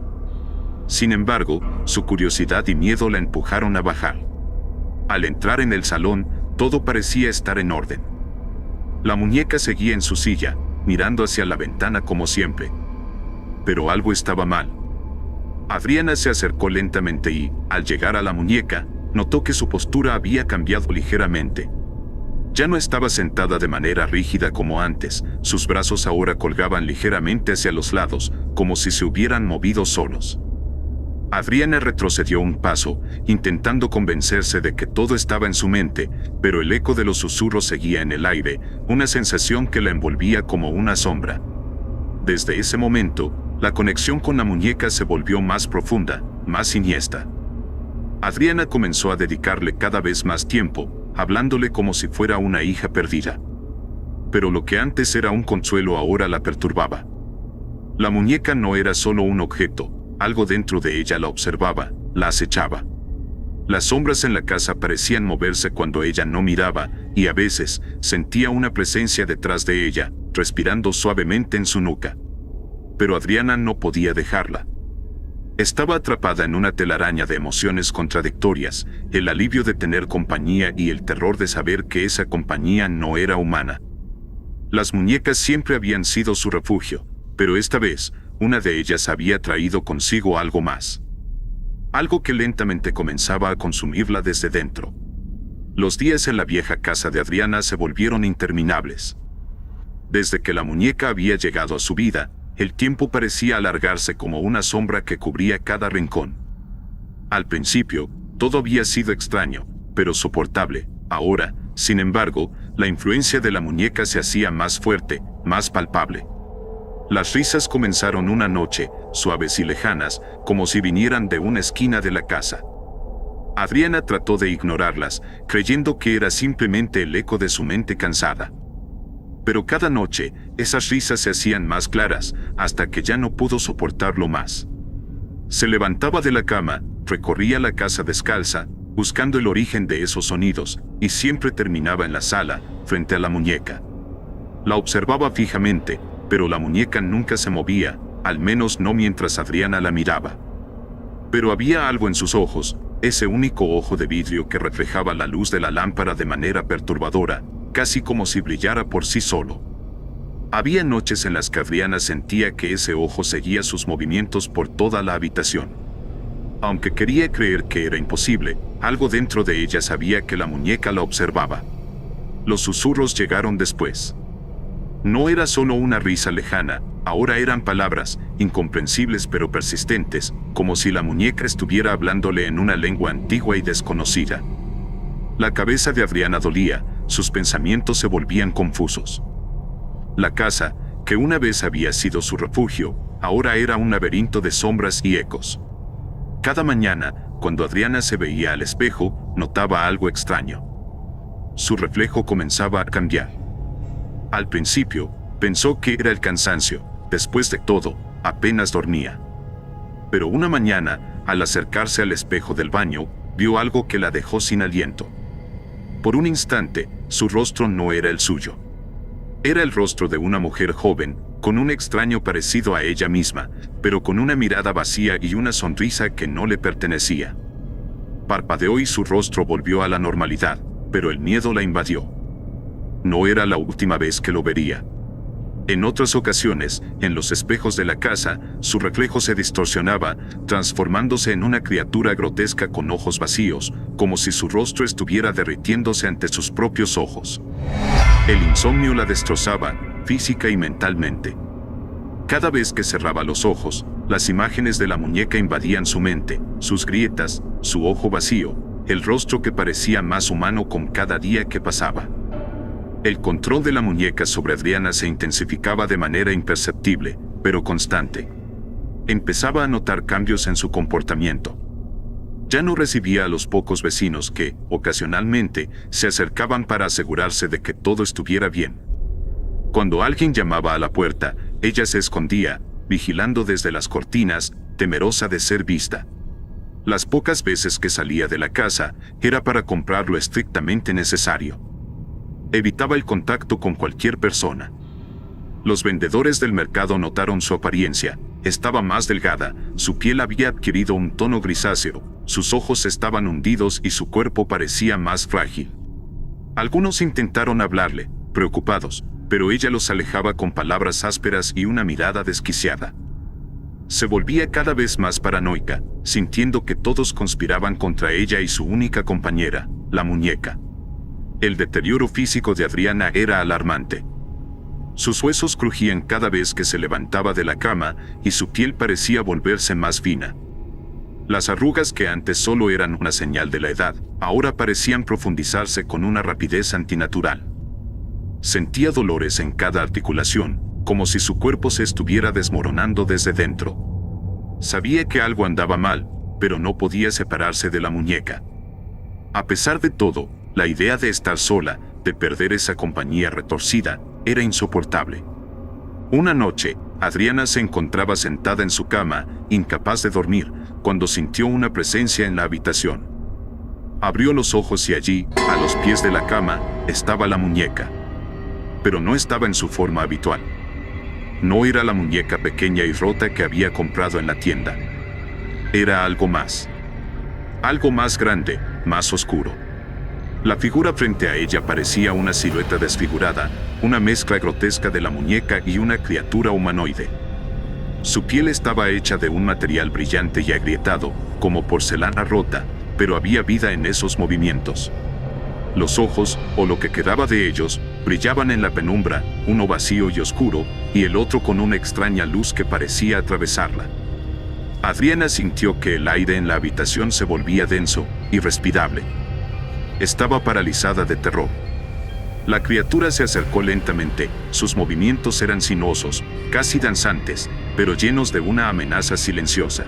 S1: Sin embargo, su curiosidad y miedo la empujaron a bajar. Al entrar en el salón, todo parecía estar en orden. La muñeca seguía en su silla, mirando hacia la ventana como siempre. Pero algo estaba mal. Adriana se acercó lentamente y, al llegar a la muñeca, notó que su postura había cambiado ligeramente. Ya no estaba sentada de manera rígida como antes, sus brazos ahora colgaban ligeramente hacia los lados, como si se hubieran movido solos. Adriana retrocedió un paso, intentando convencerse de que todo estaba en su mente, pero el eco de los susurros seguía en el aire, una sensación que la envolvía como una sombra. Desde ese momento, la conexión con la muñeca se volvió más profunda, más siniestra. Adriana comenzó a dedicarle cada vez más tiempo, hablándole como si fuera una hija perdida. Pero lo que antes era un consuelo ahora la perturbaba. La muñeca no era solo un objeto, algo dentro de ella la observaba, la acechaba. Las sombras en la casa parecían moverse cuando ella no miraba, y a veces sentía una presencia detrás de ella, respirando suavemente en su nuca. Pero Adriana no podía dejarla. Estaba atrapada en una telaraña de emociones contradictorias, el alivio de tener compañía y el terror de saber que esa compañía no era humana. Las muñecas siempre habían sido su refugio, pero esta vez, una de ellas había traído consigo algo más. Algo que lentamente comenzaba a consumirla desde dentro. Los días en la vieja casa de Adriana se volvieron interminables. Desde que la muñeca había llegado a su vida, el tiempo parecía alargarse como una sombra que cubría cada rincón. Al principio, todo había sido extraño, pero soportable. Ahora, sin embargo, la influencia de la muñeca se hacía más fuerte, más palpable. Las risas comenzaron una noche, suaves y lejanas, como si vinieran de una esquina de la casa. Adriana trató de ignorarlas, creyendo que era simplemente el eco de su mente cansada. Pero cada noche, esas risas se hacían más claras, hasta que ya no pudo soportarlo más. Se levantaba de la cama, recorría la casa descalza, buscando el origen de esos sonidos, y siempre terminaba en la sala, frente a la muñeca. La observaba fijamente, pero la muñeca nunca se movía, al menos no mientras Adriana la miraba. Pero había algo en sus ojos, ese único ojo de vidrio que reflejaba la luz de la lámpara de manera perturbadora, casi como si brillara por sí solo. Había noches en las que Adriana sentía que ese ojo seguía sus movimientos por toda la habitación. Aunque quería creer que era imposible, algo dentro de ella sabía que la muñeca la observaba. Los susurros llegaron después. No era solo una risa lejana, ahora eran palabras, incomprensibles pero persistentes, como si la muñeca estuviera hablándole en una lengua antigua y desconocida. La cabeza de Adriana dolía, sus pensamientos se volvían confusos. La casa, que una vez había sido su refugio, ahora era un laberinto de sombras y ecos. Cada mañana, cuando Adriana se veía al espejo, notaba algo extraño. Su reflejo comenzaba a cambiar. Al principio, pensó que era el cansancio, después de todo, apenas dormía. Pero una mañana, al acercarse al espejo del baño, vio algo que la dejó sin aliento. Por un instante, su rostro no era el suyo. Era el rostro de una mujer joven, con un extraño parecido a ella misma, pero con una mirada vacía y una sonrisa que no le pertenecía. Parpadeó y su rostro volvió a la normalidad, pero el miedo la invadió. No era la última vez que lo vería. En otras ocasiones, en los espejos de la casa, su reflejo se distorsionaba, transformándose en una criatura grotesca con ojos vacíos, como si su rostro estuviera derritiéndose ante sus propios ojos. El insomnio la destrozaba, física y mentalmente. Cada vez que cerraba los ojos, las imágenes de la muñeca invadían su mente, sus grietas, su ojo vacío, el rostro que parecía más humano con cada día que pasaba. El control de la muñeca sobre Adriana se intensificaba de manera imperceptible, pero constante. Empezaba a notar cambios en su comportamiento. Ya no recibía a los pocos vecinos que, ocasionalmente, se acercaban para asegurarse de que todo estuviera bien. Cuando alguien llamaba a la puerta, ella se escondía, vigilando desde las cortinas, temerosa de ser vista. Las pocas veces que salía de la casa, era para comprar lo estrictamente necesario. Evitaba el contacto con cualquier persona. Los vendedores del mercado notaron su apariencia. Estaba más delgada, su piel había adquirido un tono grisáceo, sus ojos estaban hundidos y su cuerpo parecía más frágil. Algunos intentaron hablarle, preocupados, pero ella los alejaba con palabras ásperas y una mirada desquiciada. Se volvía cada vez más paranoica, sintiendo que todos conspiraban contra ella y su única compañera, la muñeca. El deterioro físico de Adriana era alarmante. Sus huesos crujían cada vez que se levantaba de la cama y su piel parecía volverse más fina. Las arrugas que antes solo eran una señal de la edad, ahora parecían profundizarse con una rapidez antinatural. Sentía dolores en cada articulación, como si su cuerpo se estuviera desmoronando desde dentro. Sabía que algo andaba mal, pero no podía separarse de la muñeca. A pesar de todo, la idea de estar sola, de perder esa compañía retorcida, era insoportable. Una noche, Adriana se encontraba sentada en su cama, incapaz de dormir, cuando sintió una presencia en la habitación. Abrió los ojos y allí, a los pies de la cama, estaba la muñeca. Pero no estaba en su forma habitual. No era la muñeca pequeña y rota que había comprado en la tienda. Era algo más. Algo más grande, más oscuro. La figura frente a ella parecía una silueta desfigurada, una mezcla grotesca de la muñeca y una criatura humanoide. Su piel estaba hecha de un material brillante y agrietado, como porcelana rota, pero había vida en esos movimientos. Los ojos, o lo que quedaba de ellos, brillaban en la penumbra, uno vacío y oscuro, y el otro con una extraña luz que parecía atravesarla. Adriana sintió que el aire en la habitación se volvía denso, irrespirable. Estaba paralizada de terror. La criatura se acercó lentamente, sus movimientos eran sinuosos, casi danzantes, pero llenos de una amenaza silenciosa.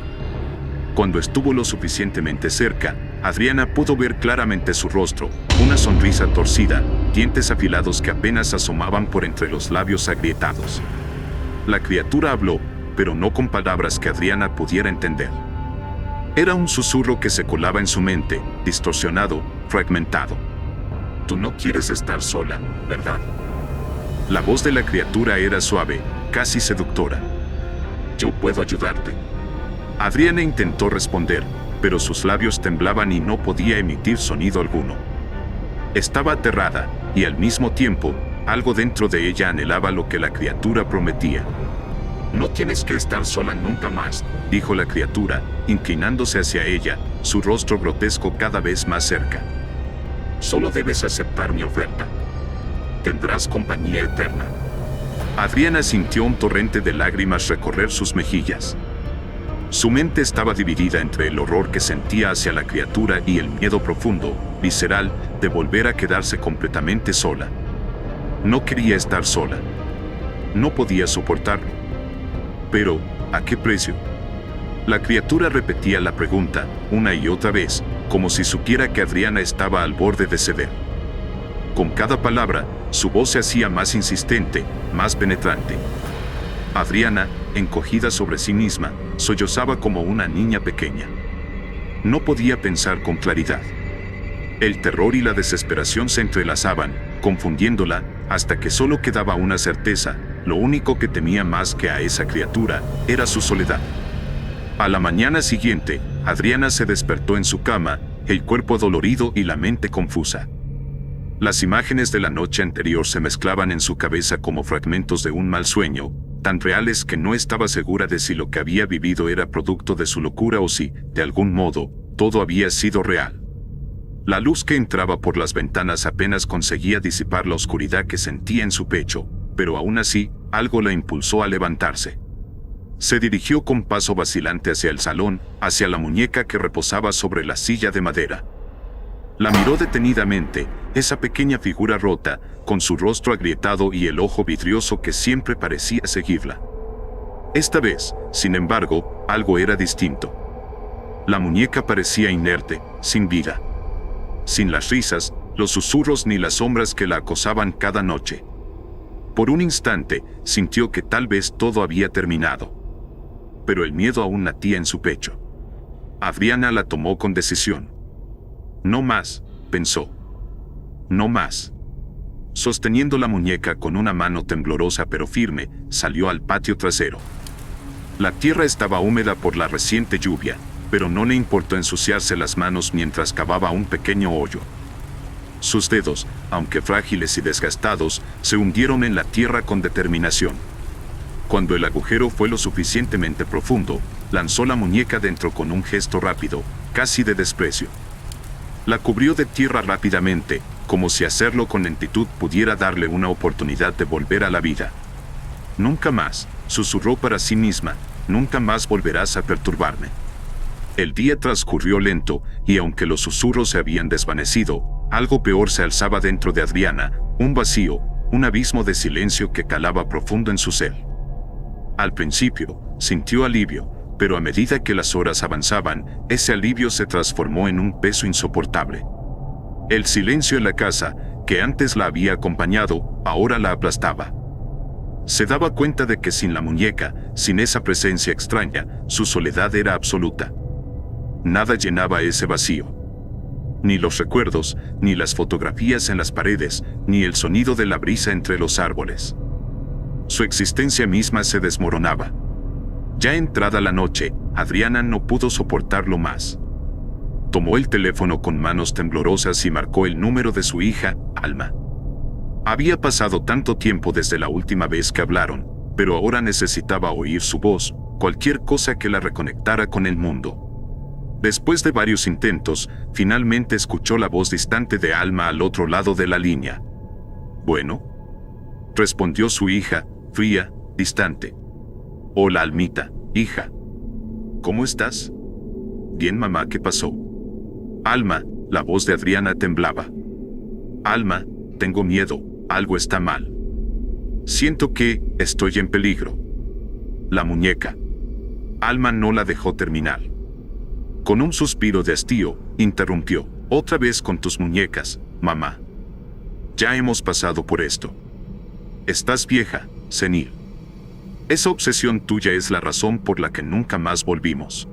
S1: Cuando estuvo lo suficientemente cerca, Adriana pudo ver claramente su rostro, una sonrisa torcida, dientes afilados que apenas asomaban por entre los labios agrietados. La criatura habló, pero no con palabras que Adriana pudiera entender. Era un susurro que se colaba en su mente, distorsionado, fragmentado.
S2: Tú no quieres estar sola, ¿verdad?
S1: La voz de la criatura era suave, casi seductora.
S2: Yo puedo ayudarte.
S1: Adriana intentó responder, pero sus labios temblaban y no podía emitir sonido alguno. Estaba aterrada, y al mismo tiempo, algo dentro de ella anhelaba lo que la criatura prometía.
S2: No tienes que estar sola nunca más,
S1: dijo la criatura, inclinándose hacia ella, su rostro grotesco cada vez más cerca.
S2: Solo debes aceptar mi oferta. Tendrás compañía eterna.
S1: Adriana sintió un torrente de lágrimas recorrer sus mejillas. Su mente estaba dividida entre el horror que sentía hacia la criatura y el miedo profundo, visceral, de volver a quedarse completamente sola. No quería estar sola. No podía soportarlo. Pero, ¿a qué precio? La criatura repetía la pregunta, una y otra vez, como si supiera que Adriana estaba al borde de ceder. Con cada palabra, su voz se hacía más insistente, más penetrante. Adriana, encogida sobre sí misma, sollozaba como una niña pequeña. No podía pensar con claridad. El terror y la desesperación se entrelazaban, confundiéndola, hasta que solo quedaba una certeza: lo único que temía más que a esa criatura era su soledad. A la mañana siguiente, Adriana se despertó en su cama, el cuerpo dolorido y la mente confusa. Las imágenes de la noche anterior se mezclaban en su cabeza como fragmentos de un mal sueño, tan reales que no estaba segura de si lo que había vivido era producto de su locura o si, de algún modo, todo había sido real. La luz que entraba por las ventanas apenas conseguía disipar la oscuridad que sentía en su pecho, pero aún así, algo la impulsó a levantarse. Se dirigió con paso vacilante hacia el salón, hacia la muñeca que reposaba sobre la silla de madera. La miró detenidamente, esa pequeña figura rota, con su rostro agrietado y el ojo vidrioso que siempre parecía seguirla. Esta vez, sin embargo, algo era distinto. La muñeca parecía inerte, sin vida. Sin las risas, los susurros ni las sombras que la acosaban cada noche. Por un instante, sintió que tal vez todo había terminado. Pero el miedo aún latía en su pecho. Adriana la tomó con decisión. No más, pensó. No más. Sosteniendo la muñeca con una mano temblorosa pero firme, salió al patio trasero. La tierra estaba húmeda por la reciente lluvia, pero no le importó ensuciarse las manos mientras cavaba un pequeño hoyo. Sus dedos, aunque frágiles y desgastados, se hundieron en la tierra con determinación. Cuando el agujero fue lo suficientemente profundo, lanzó la muñeca dentro con un gesto rápido, casi de desprecio. La cubrió de tierra rápidamente, como si hacerlo con lentitud pudiera darle una oportunidad de volver a la vida. Nunca más, susurró para sí misma, nunca más volverás a perturbarme. El día transcurrió lento, y aunque los susurros se habían desvanecido, algo peor se alzaba dentro de Adriana, un vacío, un abismo de silencio que calaba profundo en su ser. Al principio, sintió alivio, pero a medida que las horas avanzaban, ese alivio se transformó en un peso insoportable. El silencio en la casa, que antes la había acompañado, ahora la aplastaba. Se daba cuenta de que sin la muñeca, sin esa presencia extraña, su soledad era absoluta. Nada llenaba ese vacío. Ni los recuerdos, ni las fotografías en las paredes, ni el sonido de la brisa entre los árboles. Su existencia misma se desmoronaba. Ya entrada la noche, Adriana no pudo soportarlo más. Tomó el teléfono con manos temblorosas y marcó el número de su hija, Alma. Había pasado tanto tiempo desde la última vez que hablaron, pero ahora necesitaba oír su voz, cualquier cosa que la reconectara con el mundo. Después de varios intentos, finalmente escuchó la voz distante de Alma al otro lado de la línea. «Bueno», respondió su hija, fría, distante. «Hola, Almita, hija. ¿Cómo estás?» «Bien, mamá, ¿qué pasó?» «Alma», la voz de Adriana temblaba. «Alma, tengo miedo, algo está mal. Siento que estoy en peligro». «La muñeca». Alma no la dejó terminar. Con un suspiro de hastío, interrumpió. «Otra vez con tus muñecas, mamá. Ya hemos pasado por esto. Estás vieja, senil. Esa obsesión tuya es la razón por la que nunca más volvimos.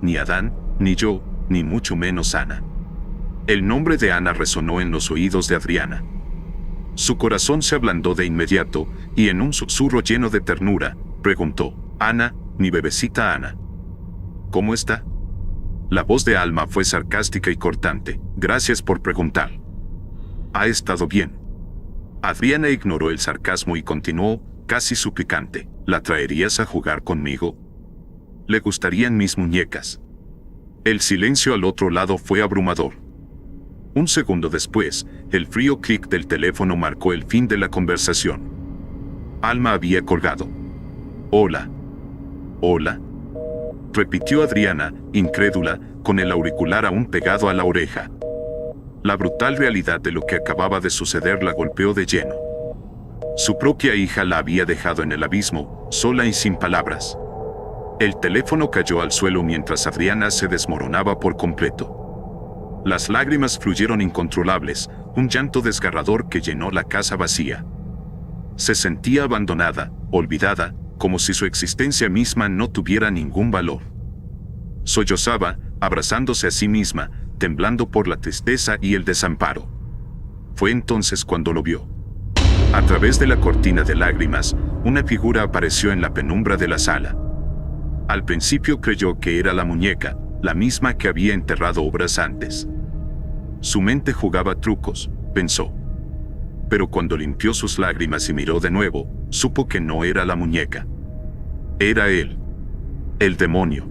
S1: Ni Adán, ni yo, ni mucho menos Ana». El nombre de Ana resonó en los oídos de Adriana. Su corazón se ablandó de inmediato, y en un susurro lleno de ternura, preguntó: «Ana, mi bebecita Ana. ¿Cómo está?» La voz de Alma fue sarcástica y cortante. «Gracias por preguntar. Ha estado bien». Adriana ignoró el sarcasmo y continuó, casi suplicante: «¿La traerías a jugar conmigo? Le gustarían mis muñecas». El silencio al otro lado fue abrumador. Un segundo después, el frío clic del teléfono marcó el fin de la conversación. Alma había colgado. «Hola. Hola», repitió Adriana, incrédula, con el auricular aún pegado a la oreja. La brutal realidad de lo que acababa de suceder la golpeó de lleno. Su propia hija la había dejado en el abismo, sola y sin palabras. El teléfono cayó al suelo mientras Adriana se desmoronaba por completo. Las lágrimas fluyeron incontrolables, un llanto desgarrador que llenó la casa vacía. Se sentía abandonada, olvidada, como si su existencia misma no tuviera ningún valor. Sollozaba, abrazándose a sí misma, temblando por la tristeza y el desamparo. Fue entonces cuando lo vio. A través de la cortina de lágrimas, una figura apareció en la penumbra de la sala. Al principio creyó que era la muñeca, la misma que había enterrado horas antes. Su mente jugaba trucos, pensó. Pero cuando limpió sus lágrimas y miró de nuevo, supo que no era la muñeca. Era él. El demonio.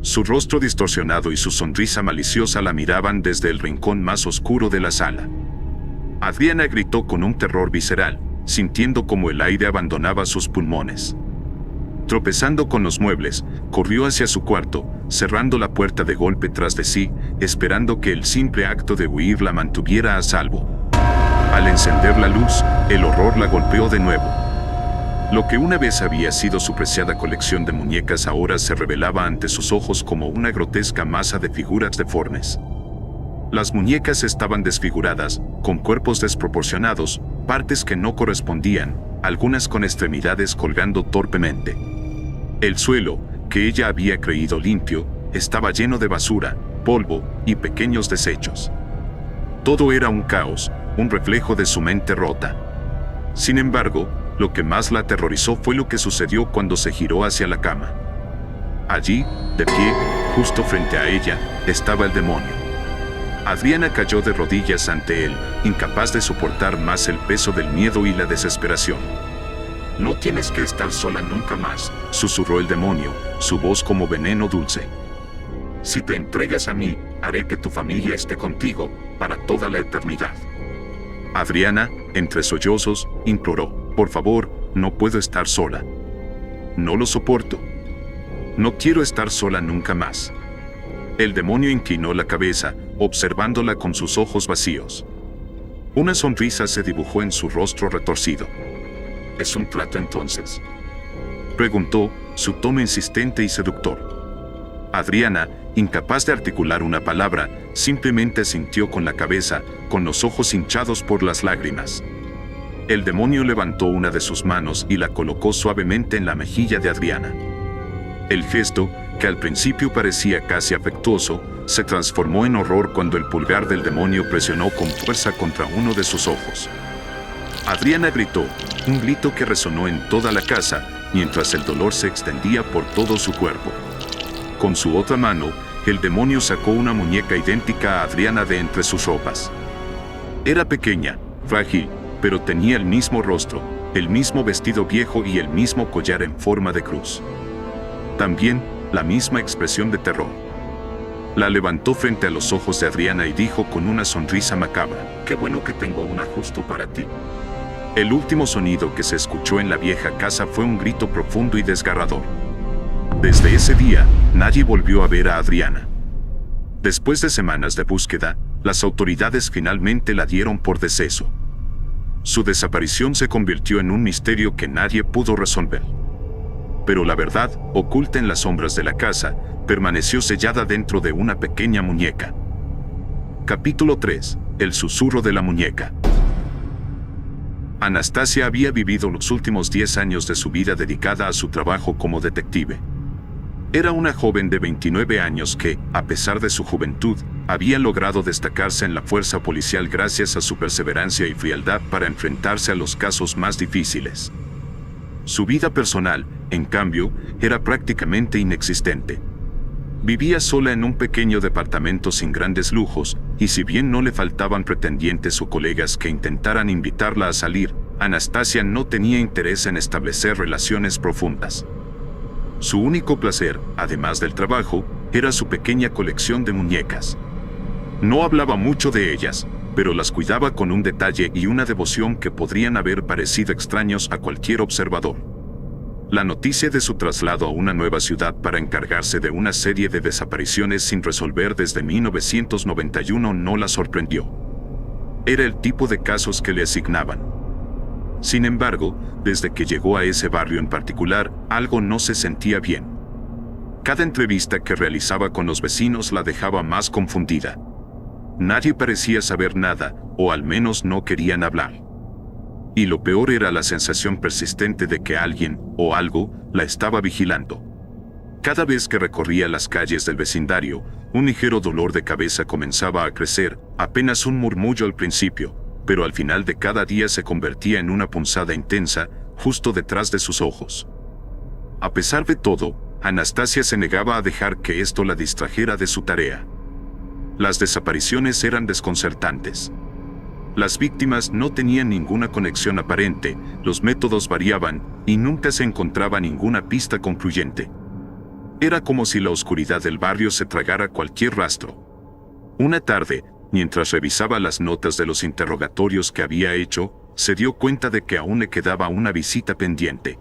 S1: Su rostro distorsionado y su sonrisa maliciosa la miraban desde el rincón más oscuro de la sala. Adriana gritó con un terror visceral, sintiendo como el aire abandonaba sus pulmones. Tropezando con los muebles, corrió hacia su cuarto, cerrando la puerta de golpe tras de sí, esperando que el simple acto de huir la mantuviera a salvo. Al encender la luz, el horror la golpeó de nuevo. Lo que una vez había sido su preciada colección de muñecas ahora se revelaba ante sus ojos como una grotesca masa de figuras deformes. Las muñecas estaban desfiguradas, con cuerpos desproporcionados, partes que no correspondían, algunas con extremidades colgando torpemente. El suelo, que ella había creído limpio, estaba lleno de basura, polvo y pequeños desechos. Todo era un caos, un reflejo de su mente rota. Sin embargo, lo que más la aterrorizó fue lo que sucedió cuando se giró hacia la cama. Allí, de pie, justo frente a ella, estaba el demonio. Adriana cayó de rodillas ante él, incapaz de soportar más el peso del miedo y la desesperación.
S2: No tienes que estar sola nunca más,
S1: susurró el demonio, su voz como veneno dulce.
S2: Si te entregas a mí, haré que tu familia esté contigo para toda la eternidad.
S1: Adriana, entre sollozos, imploró: por favor, no puedo estar sola. No lo soporto. No quiero estar sola nunca más. El demonio inclinó la cabeza, observándola con sus ojos vacíos. Una sonrisa se dibujó en su rostro retorcido.
S2: ¿Es un trato entonces?,
S1: preguntó, su tono insistente y seductor. Adriana, incapaz de articular una palabra, simplemente asintió con la cabeza, con los ojos hinchados por las lágrimas. El demonio levantó una de sus manos y la colocó suavemente en la mejilla de Adriana. El gesto, que al principio parecía casi afectuoso, se transformó en horror cuando el pulgar del demonio presionó con fuerza contra uno de sus ojos. Adriana gritó, un grito que resonó en toda la casa, mientras el dolor se extendía por todo su cuerpo. Con su otra mano, el demonio sacó una muñeca idéntica a Adriana de entre sus ropas. Era pequeña, frágil, pero tenía el mismo rostro, el mismo vestido viejo y el mismo collar en forma de cruz. También, la misma expresión de terror. La levantó frente a los ojos de Adriana y dijo con una sonrisa macabra:
S2: qué bueno que tengo una justo para ti.
S1: El último sonido que se escuchó en la vieja casa fue un grito profundo y desgarrador. Desde ese día, nadie volvió a ver a Adriana. Después de semanas de búsqueda, las autoridades finalmente la dieron por deceso. Su desaparición se convirtió en un misterio que nadie pudo resolver. Pero la verdad, oculta en las sombras de la casa, permaneció sellada dentro de una pequeña muñeca. Capítulo 3. El susurro de la muñeca. Anastasia había vivido los últimos 10 años de su vida dedicada a su trabajo como detective. Era una joven de 29 años que, a pesar de su juventud, había logrado destacarse en la fuerza policial gracias a su perseverancia y frialdad para enfrentarse a los casos más difíciles. Su vida personal, en cambio, era prácticamente inexistente. Vivía sola en un pequeño departamento sin grandes lujos, y si bien no le faltaban pretendientes o colegas que intentaran invitarla a salir, Anastasia no tenía interés en establecer relaciones profundas. Su único placer, además del trabajo, era su pequeña colección de muñecas. No hablaba mucho de ellas, pero las cuidaba con un detalle y una devoción que podrían haber parecido extraños a cualquier observador. La noticia de su traslado a una nueva ciudad para encargarse de una serie de desapariciones sin resolver desde 1991 no la sorprendió. Era el tipo de casos que le asignaban. Sin embargo, desde que llegó a ese barrio en particular, algo no se sentía bien. Cada entrevista que realizaba con los vecinos la dejaba más confundida. Nadie parecía saber nada, o al menos no querían hablar. Y lo peor era la sensación persistente de que alguien, o algo, la estaba vigilando. Cada vez que recorría las calles del vecindario, un ligero dolor de cabeza comenzaba a crecer, apenas un murmullo al principio, pero al final de cada día se convertía en una punzada intensa, justo detrás de sus ojos. A pesar de todo, Anastasia se negaba a dejar que esto la distrajera de su tarea. Las desapariciones eran desconcertantes. Las víctimas no tenían ninguna conexión aparente, los métodos variaban, y nunca se encontraba ninguna pista concluyente. Era como si la oscuridad del barrio se tragara cualquier rastro. Una tarde, mientras revisaba las notas de los interrogatorios que había hecho, se dio cuenta de que aún le quedaba una visita pendiente.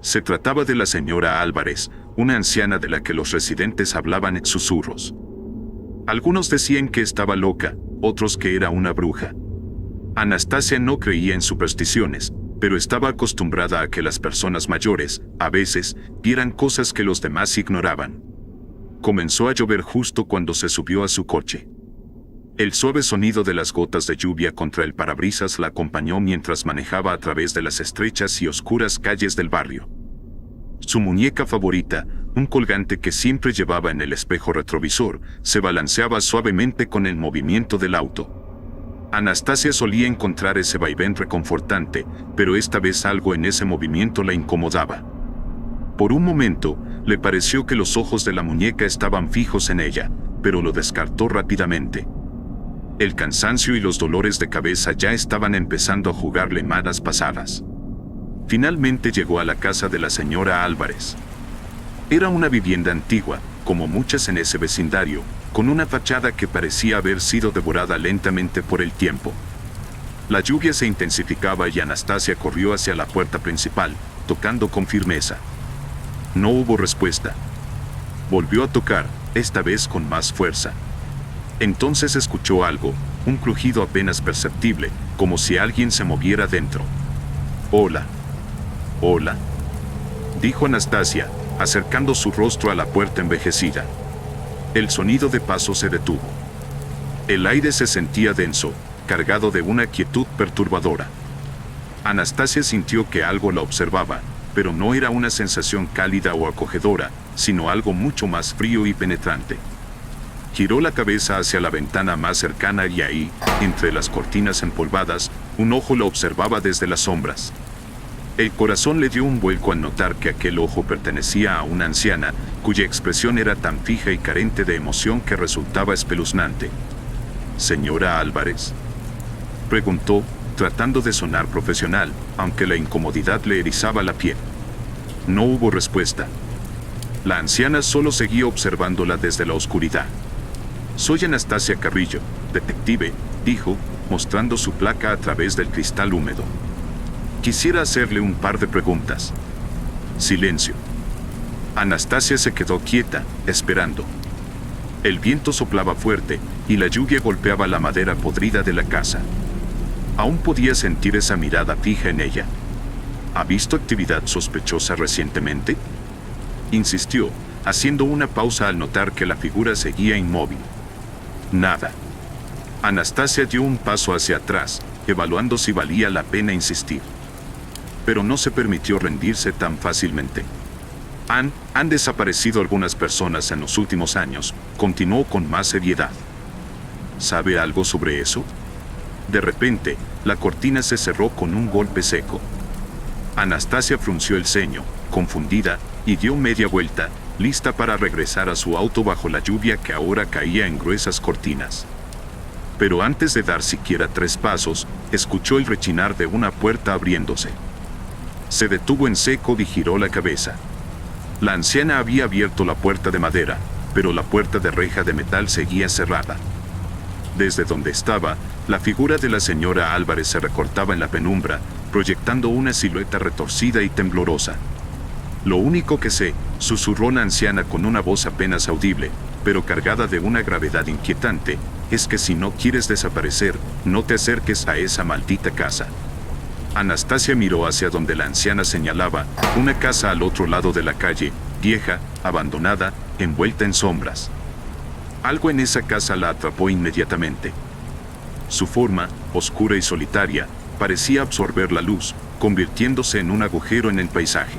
S1: Se trataba de la señora Álvarez, una anciana de la que los residentes hablaban en susurros. Algunos decían que estaba loca, otros que era una bruja. Anastasia no creía en supersticiones, pero estaba acostumbrada a que las personas mayores, a veces, vieran cosas que los demás ignoraban. Comenzó a llover justo cuando se subió a su coche. El suave sonido de las gotas de lluvia contra el parabrisas la acompañó mientras manejaba a través de las estrechas y oscuras calles del barrio. Su muñeca favorita, un colgante que siempre llevaba en el espejo retrovisor, se balanceaba suavemente con el movimiento del auto. Anastasia solía encontrar ese vaivén reconfortante, pero esta vez algo en ese movimiento la incomodaba. Por un momento, le pareció que los ojos de la muñeca estaban fijos en ella, pero lo descartó rápidamente. El cansancio y los dolores de cabeza ya estaban empezando a jugarle malas pasadas. Finalmente llegó a la casa de la señora Álvarez. Era una vivienda antigua, como muchas en ese vecindario, con una fachada que parecía haber sido devorada lentamente por el tiempo. La lluvia se intensificaba y Anastasia corrió hacia la puerta principal, tocando con firmeza. No hubo respuesta. Volvió a tocar, esta vez con más fuerza. Entonces escuchó algo, un crujido apenas perceptible, como si alguien se moviera dentro. «Hola. Hola», dijo Anastasia, acercando su rostro a la puerta envejecida. El sonido de pasos se detuvo. El aire se sentía denso, cargado de una quietud perturbadora. Anastasia sintió que algo la observaba, pero no era una sensación cálida o acogedora, sino algo mucho más frío y penetrante. Giró la cabeza hacia la ventana más cercana y ahí, entre las cortinas empolvadas, un ojo la observaba desde las sombras. El corazón le dio un vuelco al notar que aquel ojo pertenecía a una anciana, cuya expresión era tan fija y carente de emoción que resultaba espeluznante. «¿Señora Álvarez?», preguntó, tratando de sonar profesional, aunque la incomodidad le erizaba la piel. No hubo respuesta. La anciana solo seguía observándola desde la oscuridad. «Soy Anastasia Carrillo, detective», dijo, mostrando su placa a través del cristal húmedo. «Quisiera hacerle un par de preguntas». Silencio. Anastasia se quedó quieta, esperando. El viento soplaba fuerte, y la lluvia golpeaba la madera podrida de la casa. Aún podía sentir esa mirada fija en ella. ¿Ha visto actividad sospechosa recientemente?, insistió, haciendo una pausa al notar que la figura seguía inmóvil. Nada. Anastasia dio un paso hacia atrás, evaluando si valía la pena insistir. Pero no se permitió rendirse tan fácilmente. Han desaparecido algunas personas en los últimos años, continuó con más seriedad. ¿Sabe algo sobre eso? De repente, la cortina se cerró con un golpe seco. Anastasia frunció el ceño, confundida, y dio media vuelta, lista para regresar a su auto bajo la lluvia que ahora caía en gruesas cortinas. Pero antes de dar siquiera 3 pasos, escuchó el rechinar de una puerta abriéndose. Se detuvo en seco y giró la cabeza. La anciana había abierto la puerta de madera, pero la puerta de reja de metal seguía cerrada. Desde donde estaba, la figura de la señora Álvarez se recortaba en la penumbra, proyectando una silueta retorcida y temblorosa. «Lo único que sé», susurró la anciana con una voz apenas audible, pero cargada de una gravedad inquietante, «es que si no quieres desaparecer, no te acerques a esa maldita casa». Anastasia miró hacia donde la anciana señalaba, una casa al otro lado de la calle, vieja, abandonada, envuelta en sombras. Algo en esa casa la atrapó inmediatamente. Su forma, oscura y solitaria, parecía absorber la luz, convirtiéndose en un agujero en el paisaje.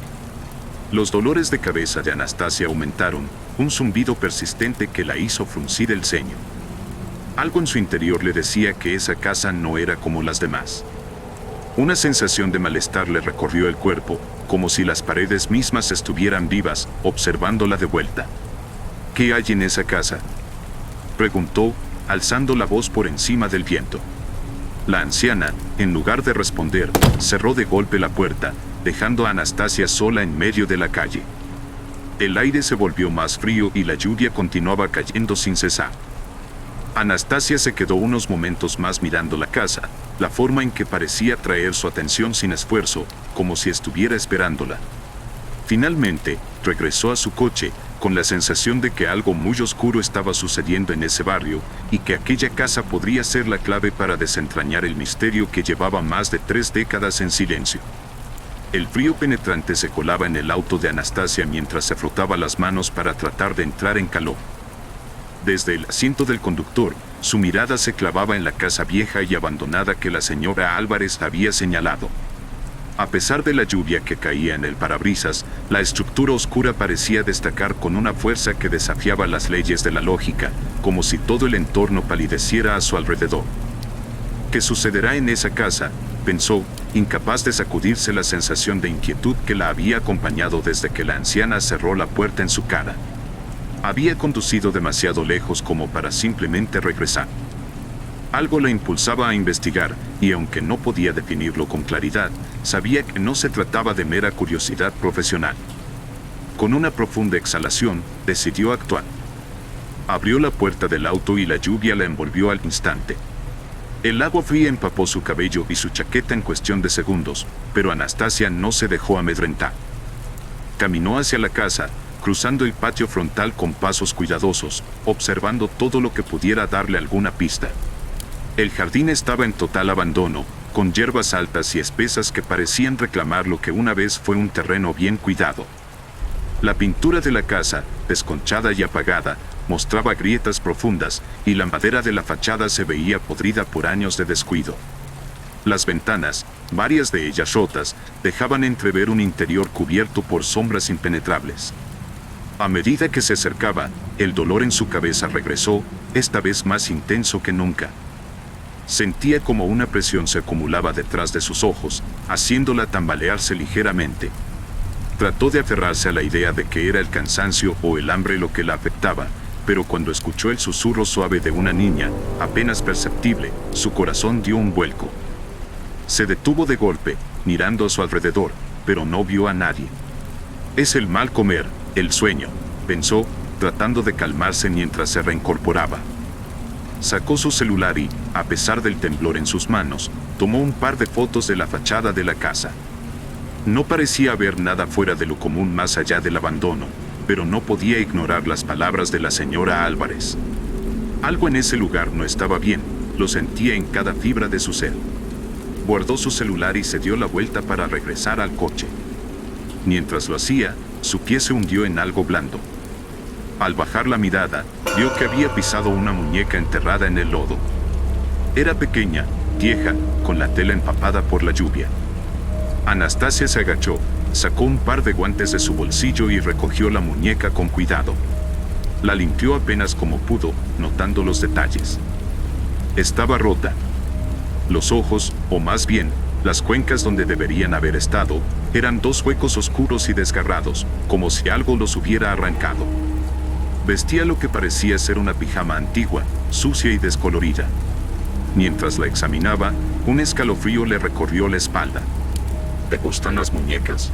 S1: Los dolores de cabeza de Anastasia aumentaron, un zumbido persistente que la hizo fruncir el ceño. Algo en su interior le decía que esa casa no era como las demás. Una sensación de malestar le recorrió el cuerpo, como si las paredes mismas estuvieran vivas, observándola de vuelta. «¿Qué hay en esa casa?», preguntó, alzando la voz por encima del viento. La anciana, en lugar de responder, cerró de golpe la puerta, dejando a Anastasia sola en medio de la calle. El aire se volvió más frío y la lluvia continuaba cayendo sin cesar. Anastasia se quedó unos momentos más mirando la casa, la forma en que parecía atraer su atención sin esfuerzo, como si estuviera esperándola. Finalmente, regresó a su coche, con la sensación de que algo muy oscuro estaba sucediendo en ese barrio y que aquella casa podría ser la clave para desentrañar el misterio que llevaba más de 3 décadas en silencio. El frío penetrante se colaba en el auto de Anastasia mientras se frotaba las manos para tratar de entrar en calor. Desde el asiento del conductor, su mirada se clavaba en la casa vieja y abandonada que la señora Álvarez había señalado. A pesar de la lluvia que caía en el parabrisas, la estructura oscura parecía destacar con una fuerza que desafiaba las leyes de la lógica, como si todo el entorno palideciera a su alrededor. ¿Qué sucederá en esa casa?, pensó, incapaz de sacudirse la sensación de inquietud que la había acompañado desde que la anciana cerró la puerta en su cara. Había conducido demasiado lejos como para simplemente regresar. Algo la impulsaba a investigar, y aunque no podía definirlo con claridad, sabía que no se trataba de mera curiosidad profesional. Con una profunda exhalación, decidió actuar. Abrió la puerta del auto y la lluvia la envolvió al instante. El agua fría empapó su cabello y su chaqueta en cuestión de segundos, pero Anastasia no se dejó amedrentar. Caminó hacia la casa, cruzando el patio frontal con pasos cuidadosos, observando todo lo que pudiera darle alguna pista. El jardín estaba en total abandono, con hierbas altas y espesas que parecían reclamar lo que una vez fue un terreno bien cuidado. La pintura de la casa, desconchada y apagada, mostraba grietas profundas, y la madera de la fachada se veía podrida por años de descuido. Las ventanas, varias de ellas rotas, dejaban entrever un interior cubierto por sombras impenetrables. A medida que se acercaba, el dolor en su cabeza regresó, esta vez más intenso que nunca. Sentía como una presión se acumulaba detrás de sus ojos, haciéndola tambalearse ligeramente. Trató de aferrarse a la idea de que era el cansancio o el hambre lo que la afectaba, pero cuando escuchó el susurro suave de una niña, apenas perceptible, su corazón dio un vuelco. Se detuvo de golpe, mirando a su alrededor, pero no vio a nadie. Es el mal comer, el sueño, pensó, tratando de calmarse mientras se reincorporaba. Sacó su celular y, a pesar del temblor en sus manos, tomó un par de fotos de la fachada de la casa. No parecía haber nada fuera de lo común más allá del abandono, pero no podía ignorar las palabras de la señora Álvarez. Algo en ese lugar no estaba bien, lo sentía en cada fibra de su ser. Guardó su celular y se dio la vuelta para regresar al coche. Mientras lo hacía, su pie se hundió en algo blando. Al bajar la mirada, vio que había pisado una muñeca enterrada en el lodo. Era pequeña, vieja, con la tela empapada por la lluvia. Anastasia se agachó, sacó un par de guantes de su bolsillo y recogió la muñeca con cuidado. La limpió apenas como pudo, notando los detalles. Estaba rota. Los ojos, o más bien, las cuencas donde deberían haber estado, eran 2 huecos oscuros y desgarrados, como si algo los hubiera arrancado. Vestía lo que parecía ser una pijama antigua, sucia y descolorida. Mientras la examinaba, un escalofrío le recorrió la espalda.
S2: ¿Te gustan las muñecas?,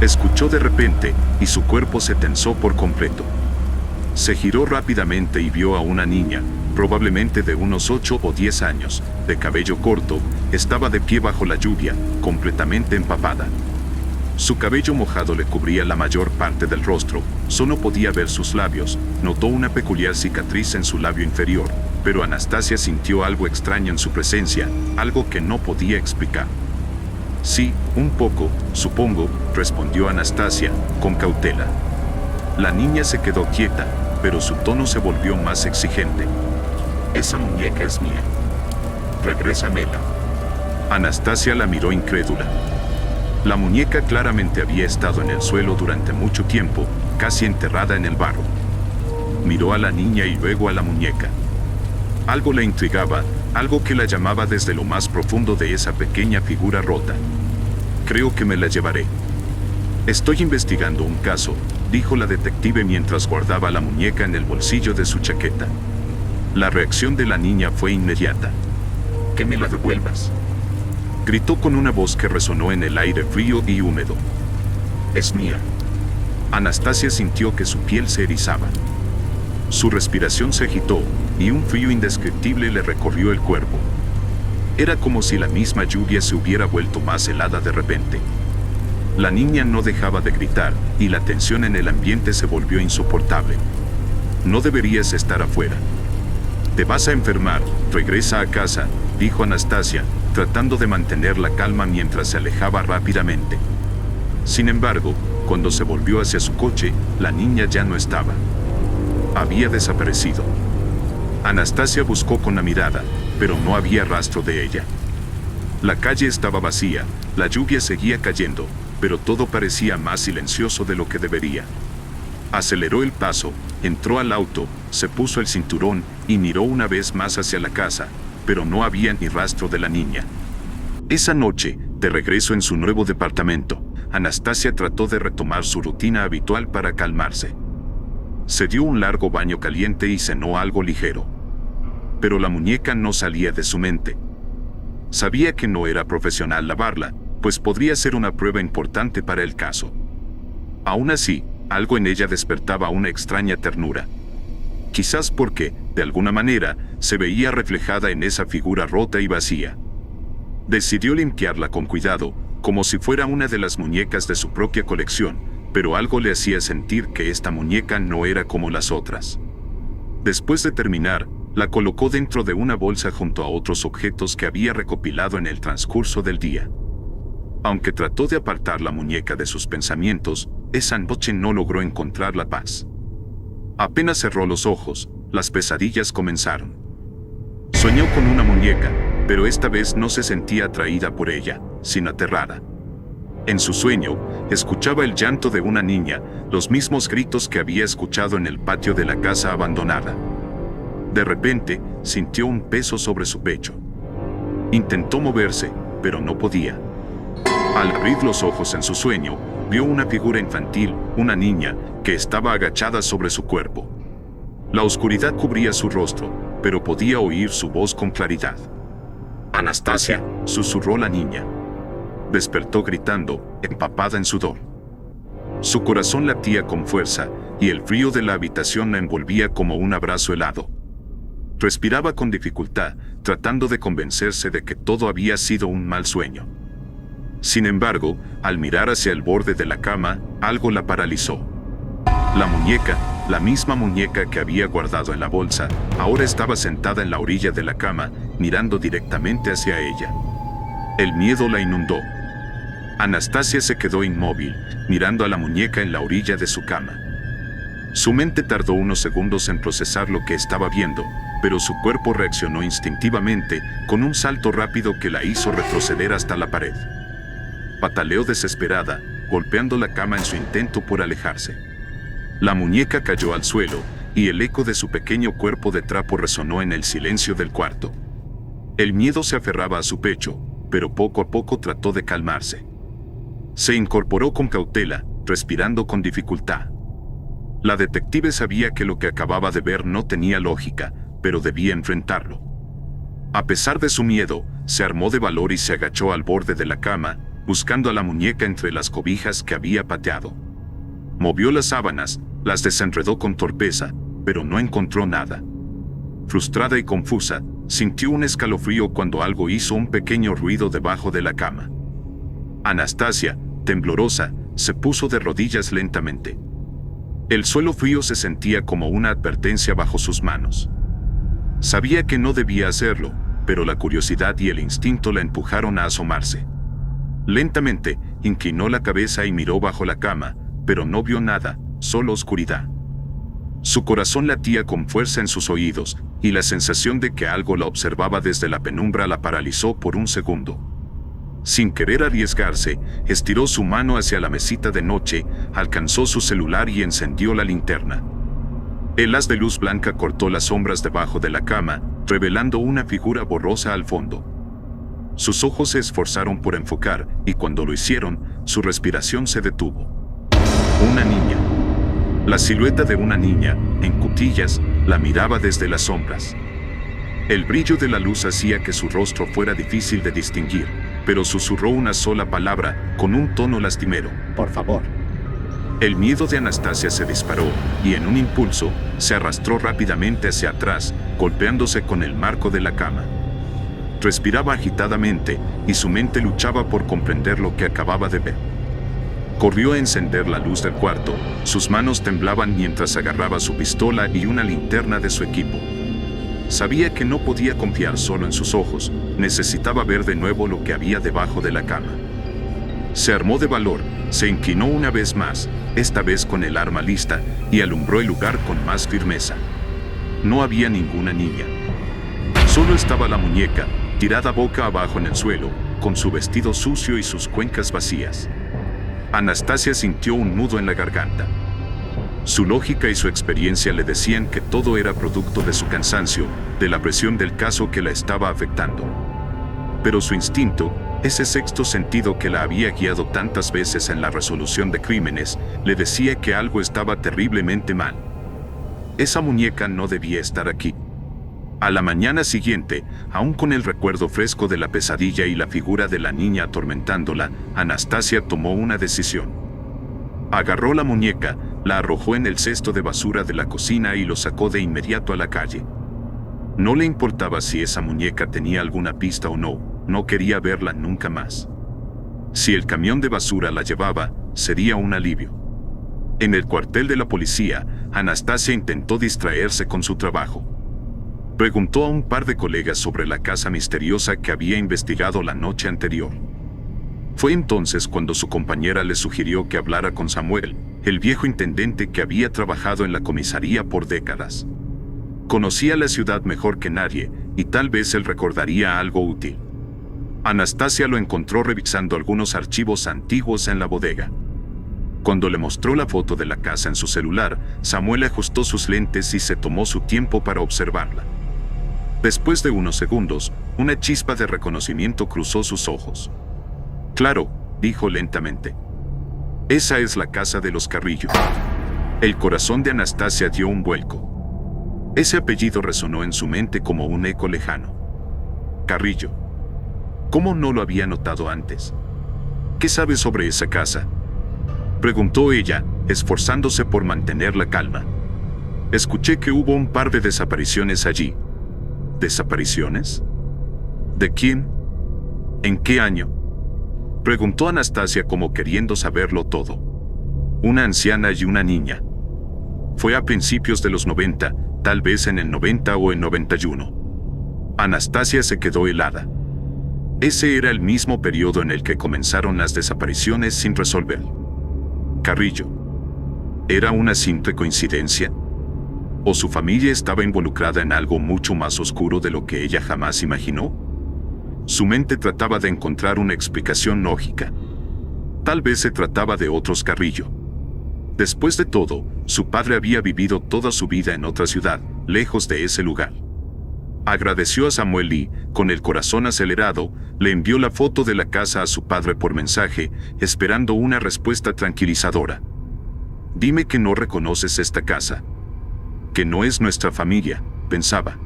S1: escuchó de repente, y su cuerpo se tensó por completo. Se giró rápidamente y vio a una niña, probablemente de unos 8 o 10 años, de cabello corto, estaba de pie bajo la lluvia, completamente empapada. Su cabello mojado le cubría la mayor parte del rostro, solo podía ver sus labios, notó una peculiar cicatriz en su labio inferior, pero Anastasia sintió algo extraño en su presencia, algo que no podía explicar. Sí, un poco, supongo, respondió Anastasia, con cautela. La niña se quedó quieta, pero su tono se volvió más exigente.
S2: Esa muñeca es mía. Regrésamela.
S1: Anastasia la miró incrédula. La muñeca claramente había estado en el suelo durante mucho tiempo, casi enterrada en el barro. Miró a la niña y luego a la muñeca. Algo la intrigaba, algo que la llamaba desde lo más profundo de esa pequeña figura rota. Creo que me la llevaré. Estoy investigando un caso, dijo la detective mientras guardaba la muñeca en el bolsillo de su chaqueta. La reacción de la niña fue inmediata.
S2: Que me la devuelvas.
S1: Gritó con una voz que resonó en el aire frío y húmedo.
S2: Es mía.
S1: Anastasia sintió que su piel se erizaba. Su respiración se agitó, y un frío indescriptible le recorrió el cuerpo. Era como si la misma lluvia se hubiera vuelto más helada de repente. La niña no dejaba de gritar y la tensión en el ambiente se volvió insoportable. No deberías estar afuera. Te vas a enfermar, regresa a casa, dijo Anastasia, tratando de mantener la calma mientras se alejaba rápidamente. Sin embargo, cuando se volvió hacia su coche, la niña ya no estaba. Había desaparecido. Anastasia buscó con la mirada, pero no había rastro de ella. La calle estaba vacía, la lluvia seguía cayendo, pero todo parecía más silencioso de lo que debería. Aceleró el paso, entró al auto, se puso el cinturón y miró una vez más hacia la casa, pero no había ni rastro de la niña. Esa noche, de regreso en su nuevo departamento, Anastasia trató de retomar su rutina habitual para calmarse. Se dio un largo baño caliente y cenó algo ligero. Pero la muñeca no salía de su mente. Sabía que no era profesional lavarla, pues podría ser una prueba importante para el caso. Aún así, algo en ella despertaba una extraña ternura. Quizás porque, de alguna manera, se veía reflejada en esa figura rota y vacía. Decidió limpiarla con cuidado, como si fuera una de las muñecas de su propia colección, pero algo le hacía sentir que esta muñeca no era como las otras. Después de terminar, la colocó dentro de una bolsa junto a otros objetos que había recopilado en el transcurso del día. Aunque trató de apartar la muñeca de sus pensamientos, esa noche no logró encontrar la paz. Apenas cerró los ojos, las pesadillas comenzaron. Soñó con una muñeca, pero esta vez no se sentía atraída por ella, sino aterrada. En su sueño, escuchaba el llanto de una niña, los mismos gritos que había escuchado en el patio de la casa abandonada. De repente, sintió un peso sobre su pecho. Intentó moverse, pero no podía. Al abrir los ojos en su sueño, vio una figura infantil, una niña, que estaba agachada sobre su cuerpo. La oscuridad cubría su rostro, pero podía oír su voz con claridad.
S2: Anastasia,
S1: Susurró la niña. Despertó gritando, empapada en sudor. Su corazón latía con fuerza, y el frío de la habitación la envolvía como un abrazo helado. Respiraba con dificultad, tratando de convencerse de que todo había sido un mal sueño. Sin embargo, al mirar hacia el borde de la cama, algo la paralizó. La muñeca, la misma muñeca que había guardado en la bolsa, ahora estaba sentada en la orilla de la cama, mirando directamente hacia ella. El miedo la inundó. Anastasia se quedó inmóvil, mirando a la muñeca en la orilla de su cama. Su mente tardó unos segundos en procesar lo que estaba viendo, pero su cuerpo reaccionó instintivamente, con un salto rápido que la hizo retroceder hasta la pared. Pataleó desesperada, golpeando la cama en su intento por alejarse. La muñeca cayó al suelo, y el eco de su pequeño cuerpo de trapo resonó en el silencio del cuarto. El miedo se aferraba a su pecho, pero poco a poco trató de calmarse. Se incorporó con cautela, respirando con dificultad. La detective sabía que lo que acababa de ver no tenía lógica, pero debía enfrentarlo. A pesar de su miedo, se armó de valor y se agachó al borde de la cama, buscando a la muñeca entre las cobijas que había pateado. Movió las sábanas, las desenredó con torpeza, pero no encontró nada. Frustrada y confusa, sintió un escalofrío cuando algo hizo un pequeño ruido debajo de la cama. Anastasia, temblorosa, se puso de rodillas lentamente. El suelo frío se sentía como una advertencia bajo sus manos. Sabía que no debía hacerlo, pero la curiosidad y el instinto la empujaron a asomarse. Lentamente, inclinó la cabeza y miró bajo la cama, pero no vio nada, solo oscuridad. Su corazón latía con fuerza en sus oídos, y la sensación de que algo la observaba desde la penumbra la paralizó por un segundo. Sin querer arriesgarse, estiró su mano hacia la mesita de noche, alcanzó su celular y encendió la linterna. El haz de luz blanca cortó las sombras debajo de la cama, revelando una figura borrosa al fondo. Sus ojos se esforzaron por enfocar, y cuando lo hicieron, su respiración se detuvo. Una niña. La silueta de una niña, en cuclillas, la miraba desde las sombras. El brillo de la luz hacía que su rostro fuera difícil de distinguir, pero susurró una sola palabra, con un tono lastimero:
S3: por favor.
S1: El miedo de Anastasia se disparó, y en un impulso, se arrastró rápidamente hacia atrás, golpeándose con el marco de la cama. Respiraba agitadamente, y su mente luchaba por comprender lo que acababa de ver. Corrió a encender la luz del cuarto, sus manos temblaban mientras agarraba su pistola y una linterna de su equipo. Sabía que no podía confiar solo en sus ojos, necesitaba ver de nuevo lo que había debajo de la cama. Se armó de valor, se inclinó una vez más, esta vez con el arma lista, y alumbró el lugar con más firmeza. No había ninguna niña. Solo estaba la muñeca, tirada boca abajo en el suelo, con su vestido sucio y sus cuencas vacías. Anastasia sintió un nudo en la garganta. Su lógica y su experiencia le decían que todo era producto de su cansancio, de la presión del caso que la estaba afectando. Pero su instinto, ese sexto sentido que la había guiado tantas veces en la resolución de crímenes, le decía que algo estaba terriblemente mal. Esa muñeca no debía estar aquí. A la mañana siguiente, aún con el recuerdo fresco de la pesadilla y la figura de la niña atormentándola, Anastasia tomó una decisión. Agarró la muñeca, la arrojó en el cesto de basura de la cocina y lo sacó de inmediato a la calle. No le importaba si esa muñeca tenía alguna pista o no, no quería verla nunca más. Si el camión de basura la llevaba, sería un alivio. En el cuartel de la policía, Anastasia intentó distraerse con su trabajo. Preguntó a un par de colegas sobre la casa misteriosa que había investigado la noche anterior. Fue entonces cuando su compañera le sugirió que hablara con Samuel, el viejo intendente que había trabajado en la comisaría por décadas. Conocía la ciudad mejor que nadie, y tal vez él recordaría algo útil. Anastasia lo encontró revisando algunos archivos antiguos en la bodega. Cuando le mostró la foto de la casa en su celular, Samuel ajustó sus lentes y se tomó su tiempo para observarla. Después de unos segundos, una chispa de reconocimiento cruzó sus ojos. «Claro», dijo lentamente. «Esa es la casa de los Carrillo». El corazón de Anastasia dio un vuelco. Ese apellido resonó en su mente como un eco lejano. Carrillo. ¿Cómo no lo había notado antes? ¿Qué sabe sobre esa casa?, preguntó ella, esforzándose por mantener la calma. Escuché que hubo un par de desapariciones allí. ¿Desapariciones? ¿De quién? ¿En qué año?, preguntó Anastasia como queriendo saberlo todo. Una anciana y una niña. Fue a principios de los 90, tal vez en el 90 o el 91. Anastasia se quedó helada. Ese era el mismo periodo en el que comenzaron las desapariciones sin resolver. Carrillo. ¿Era una simple coincidencia? ¿O su familia estaba involucrada en algo mucho más oscuro de lo que ella jamás imaginó? Su mente trataba de encontrar una explicación lógica. Tal vez se trataba de otros Carrillo. Después de todo, su padre había vivido toda su vida en otra ciudad, lejos de ese lugar. Agradeció a Samuel y, con el corazón acelerado, le envió la foto de la casa a su padre por mensaje, esperando una respuesta tranquilizadora. «Dime que no reconoces esta casa. Que no es nuestra familia», pensaba.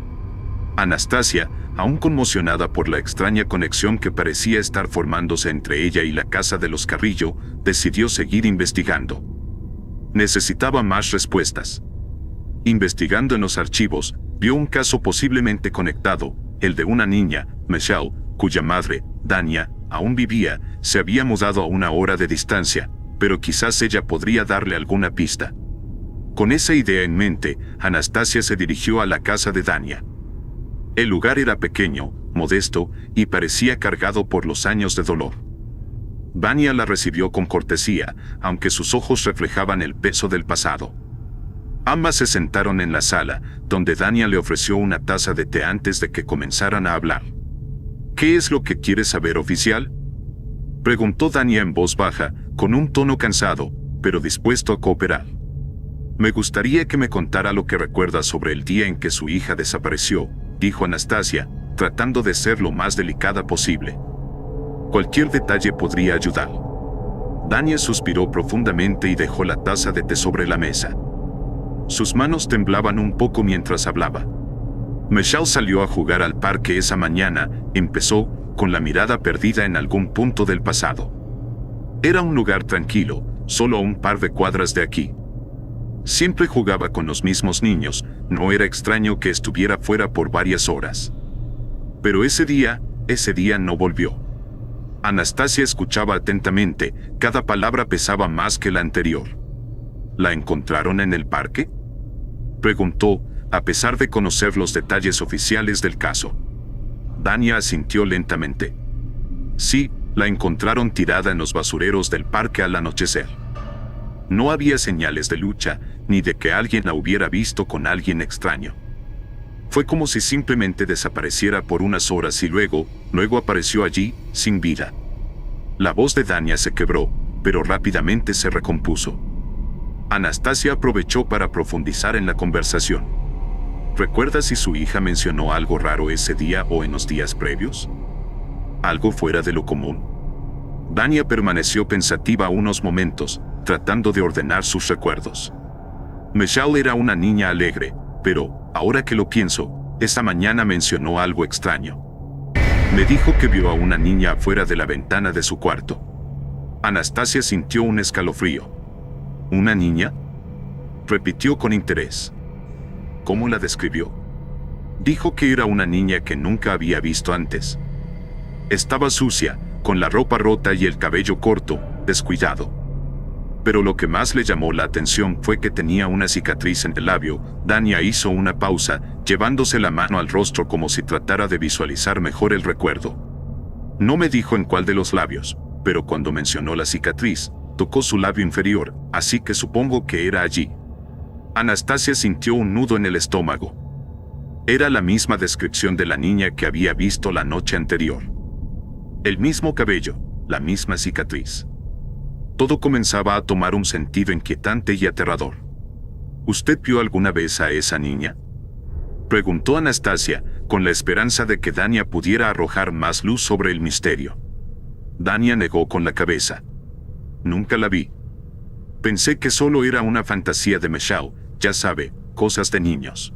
S1: Anastasia, aún conmocionada por la extraña conexión que parecía estar formándose entre ella y la casa de los Carrillo, decidió seguir investigando. Necesitaba más respuestas. Investigando en los archivos, vio un caso posiblemente conectado, el de una niña, Michelle, cuya madre, Dania, aún vivía, se había mudado a una hora de distancia, pero quizás ella podría darle alguna pista. Con esa idea en mente, Anastasia se dirigió a la casa de Dania. El lugar era pequeño, modesto, y parecía cargado por los años de dolor. Dania la recibió con cortesía, aunque sus ojos reflejaban el peso del pasado. Ambas se sentaron en la sala, donde Dania le ofreció una taza de té antes de que comenzaran a hablar. «¿Qué es lo que quieres saber, oficial?», preguntó Dania en voz baja, con un tono cansado, pero dispuesto a cooperar. «Me gustaría que me contara lo que recuerda sobre el día en que su hija desapareció», dijo Anastasia, tratando de ser lo más delicada posible. «Cualquier detalle podría ayudar». Dania suspiró profundamente y dejó la taza de té sobre la mesa. Sus manos temblaban un poco mientras hablaba. Michelle salió a jugar al parque esa mañana, empezó, con la mirada perdida en algún punto del pasado. Era un lugar tranquilo, solo a un par de cuadras de aquí. Siempre jugaba con los mismos niños, no era extraño que estuviera fuera por varias horas. Pero ese día no volvió. Anastasia escuchaba atentamente, cada palabra pesaba más que la anterior. ¿La encontraron en el parque?, preguntó, a pesar de conocer los detalles oficiales del caso. Dania asintió lentamente. Sí, la encontraron tirada en los basureros del parque al anochecer. No había señales de lucha, ni de que alguien la hubiera visto con alguien extraño. Fue como si simplemente desapareciera por unas horas y luego apareció allí, sin vida. La voz de Dania se quebró, pero rápidamente se recompuso. Anastasia aprovechó para profundizar en la conversación. ¿Recuerda si su hija mencionó algo raro ese día o en los días previos? ¿Algo fuera de lo común? Dania permaneció pensativa unos momentos, tratando de ordenar sus recuerdos. Michelle era una niña alegre, pero, ahora que lo pienso, esa mañana mencionó algo extraño. Me dijo que vio a una niña afuera de la ventana de su cuarto. Anastasia sintió un escalofrío. ¿Una niña?, repitió con interés. ¿Cómo la describió? Dijo que era una niña que nunca había visto antes. Estaba sucia, con la ropa rota y el cabello corto, descuidado. Pero lo que más le llamó la atención fue que tenía una cicatriz en el labio. Dania hizo una pausa, llevándose la mano al rostro como si tratara de visualizar mejor el recuerdo. No me dijo en cuál de los labios, pero cuando mencionó la cicatriz, tocó su labio inferior, así que supongo que era allí. Anastasia sintió un nudo en el estómago. Era la misma descripción de la niña que había visto la noche anterior. El mismo cabello, la misma cicatriz. Todo comenzaba a tomar un sentido inquietante y aterrador. ¿Usted vio alguna vez a esa niña?, preguntó Anastasia, con la esperanza de que Dania pudiera arrojar más luz sobre el misterio. Dania negó con la cabeza. Nunca la vi. Pensé que solo era una fantasía de Michelle, ya sabe, cosas de niños.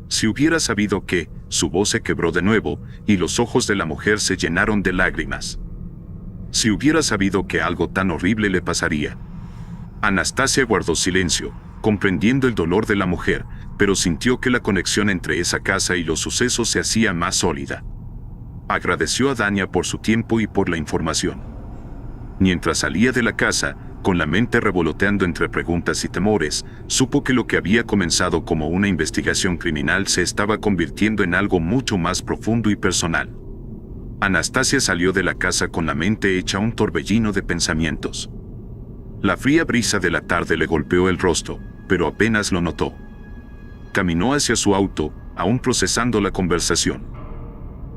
S1: Si hubiera sabido que, su voz se quebró de nuevo, y los ojos de la mujer se llenaron de lágrimas. Si hubiera sabido que algo tan horrible le pasaría. Anastasia guardó silencio, comprendiendo el dolor de la mujer, pero sintió que la conexión entre esa casa y los sucesos se hacía más sólida. Agradeció a Dania por su tiempo y por la información. Mientras salía de la casa, con la mente revoloteando entre preguntas y temores, supo que lo que había comenzado como una investigación criminal se estaba convirtiendo en algo mucho más profundo y personal. Anastasia salió de la casa con la mente hecha un torbellino de pensamientos. La fría brisa de la tarde le golpeó el rostro, pero apenas lo notó. Caminó hacia su auto, aún procesando la conversación.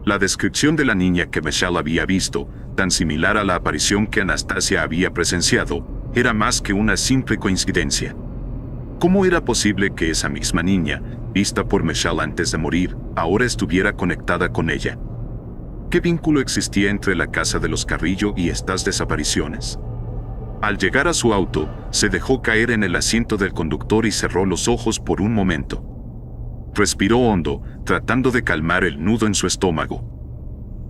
S1: La descripción de la niña que Michelle había visto, tan similar a la aparición que Anastasia había presenciado, era más que una simple coincidencia. ¿Cómo era posible que esa misma niña, vista por Michelle antes de morir, ahora estuviera conectada con ella? ¿Qué vínculo existía entre la casa de los Carrillo y estas desapariciones? Al llegar a su auto, se dejó caer en el asiento del conductor y cerró los ojos por un momento. Respiró hondo, tratando de calmar el nudo en su estómago.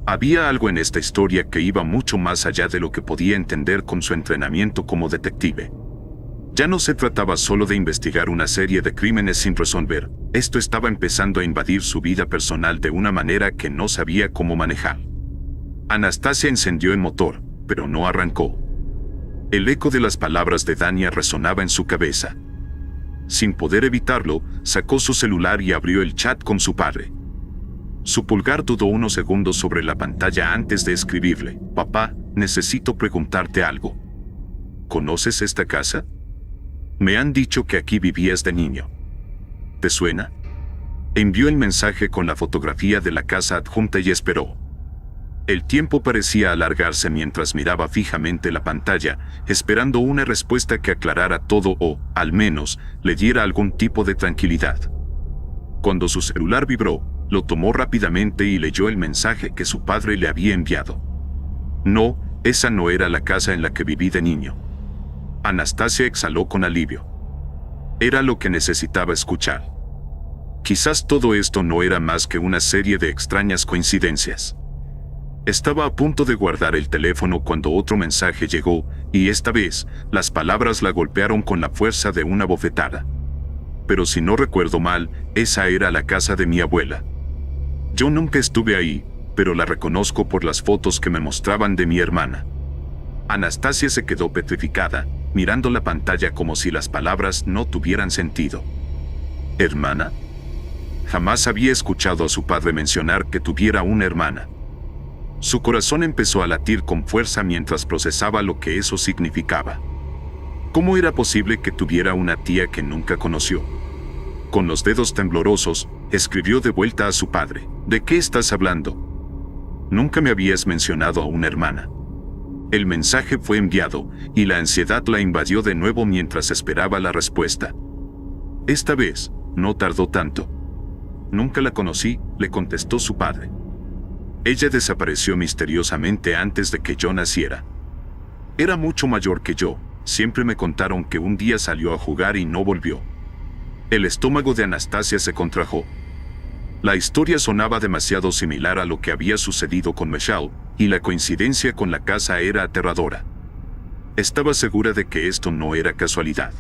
S1: Había algo en esta historia que iba mucho más allá de lo que podía entender con su entrenamiento como detective. Ya no se trataba solo de investigar una serie de crímenes sin resolver, esto estaba empezando a invadir su vida personal de una manera que no sabía cómo manejar. Anastasia encendió el motor, pero no arrancó. El eco de las palabras de Dania resonaba en su cabeza. Sin poder evitarlo, sacó su celular y abrió el chat con su padre. Su pulgar dudó unos segundos sobre la pantalla antes de escribirle: «Papá, necesito preguntarte algo. ¿Conoces esta casa? Me han dicho que aquí vivías de niño. ¿Te suena?». Envió el mensaje con la fotografía de la casa adjunta y esperó. El tiempo parecía alargarse mientras miraba fijamente la pantalla, esperando una respuesta que aclarara todo o, al menos, le diera algún tipo de tranquilidad. Cuando su celular vibró, lo tomó rápidamente y leyó el mensaje que su padre le había enviado. No, esa no era la casa en la que viví de niño. Anastasia exhaló con alivio. Era lo que necesitaba escuchar. Quizás todo esto no era más que una serie de extrañas coincidencias. Estaba a punto de guardar el teléfono cuando otro mensaje llegó, y esta vez, las palabras la golpearon con la fuerza de una bofetada. Pero si no recuerdo mal, esa era la casa de mi abuela. Yo nunca estuve ahí, pero la reconozco por las fotos que me mostraban de mi hermana. Anastasia se quedó petrificada, mirando la pantalla como si las palabras no tuvieran sentido. ¿Hermana? Jamás había escuchado a su padre mencionar que tuviera una hermana. Su corazón empezó a latir con fuerza mientras procesaba lo que eso significaba. ¿Cómo era posible que tuviera una tía que nunca conoció? Con los dedos temblorosos, escribió de vuelta a su padre. ¿De qué estás hablando? Nunca me habías mencionado a una hermana. El mensaje fue enviado, y la ansiedad la invadió de nuevo mientras esperaba la respuesta. Esta vez, no tardó tanto. Nunca la conocí, le contestó su padre. Ella desapareció misteriosamente antes de que yo naciera. Era mucho mayor que yo, siempre me contaron que un día salió a jugar y no volvió. El estómago de Anastasia se contrajo. La historia sonaba demasiado similar a lo que había sucedido con Michelle, y la coincidencia con la casa era aterradora. Estaba segura de que esto no era casualidad.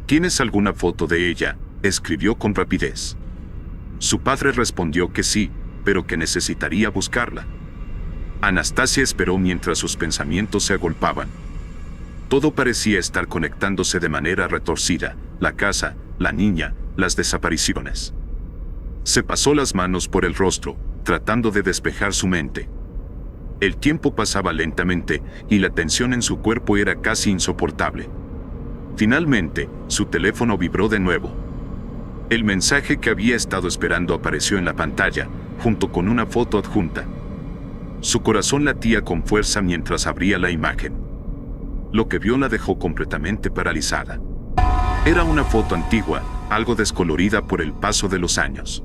S1: ¿Tienes alguna foto de ella?, escribió con rapidez. Su padre respondió que sí, pero que necesitaría buscarla. Anastasia esperó mientras sus pensamientos se agolpaban. Todo parecía estar conectándose de manera retorcida: la casa, la niña, las desapariciones. Se pasó las manos por el rostro, tratando de despejar su mente. El tiempo pasaba lentamente, y la tensión en su cuerpo era casi insoportable. Finalmente, su teléfono vibró de nuevo. El mensaje que había estado esperando apareció en la pantalla, junto con una foto adjunta. Su corazón latía con fuerza mientras abría la imagen. Lo que vio la dejó completamente paralizada. Era una foto antigua, algo descolorida por el paso de los años.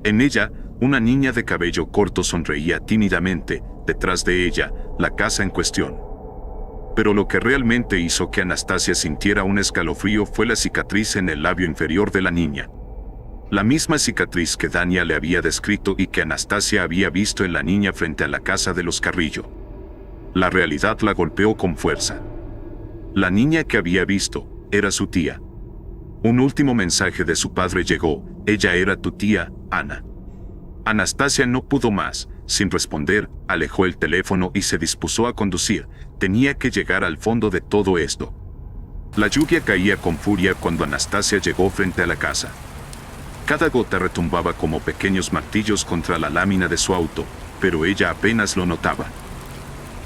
S1: En ella, una niña de cabello corto sonreía tímidamente, detrás de ella, la casa en cuestión. Pero lo que realmente hizo que Anastasia sintiera un escalofrío fue la cicatriz en el labio inferior de la niña. La misma cicatriz que Dania le había descrito y que Anastasia había visto en la niña frente a la casa de los Carrillo. La realidad la golpeó con fuerza. La niña que había visto era su tía. Un último mensaje de su padre llegó: ella era tu tía, Ana. Anastasia no pudo más. Sin responder, alejó el teléfono y se dispuso a conducir. Tenía que llegar al fondo de todo esto. La lluvia caía con furia cuando Anastasia llegó frente a la casa. Cada gota retumbaba como pequeños martillos contra la lámina de su auto, pero ella apenas lo notaba.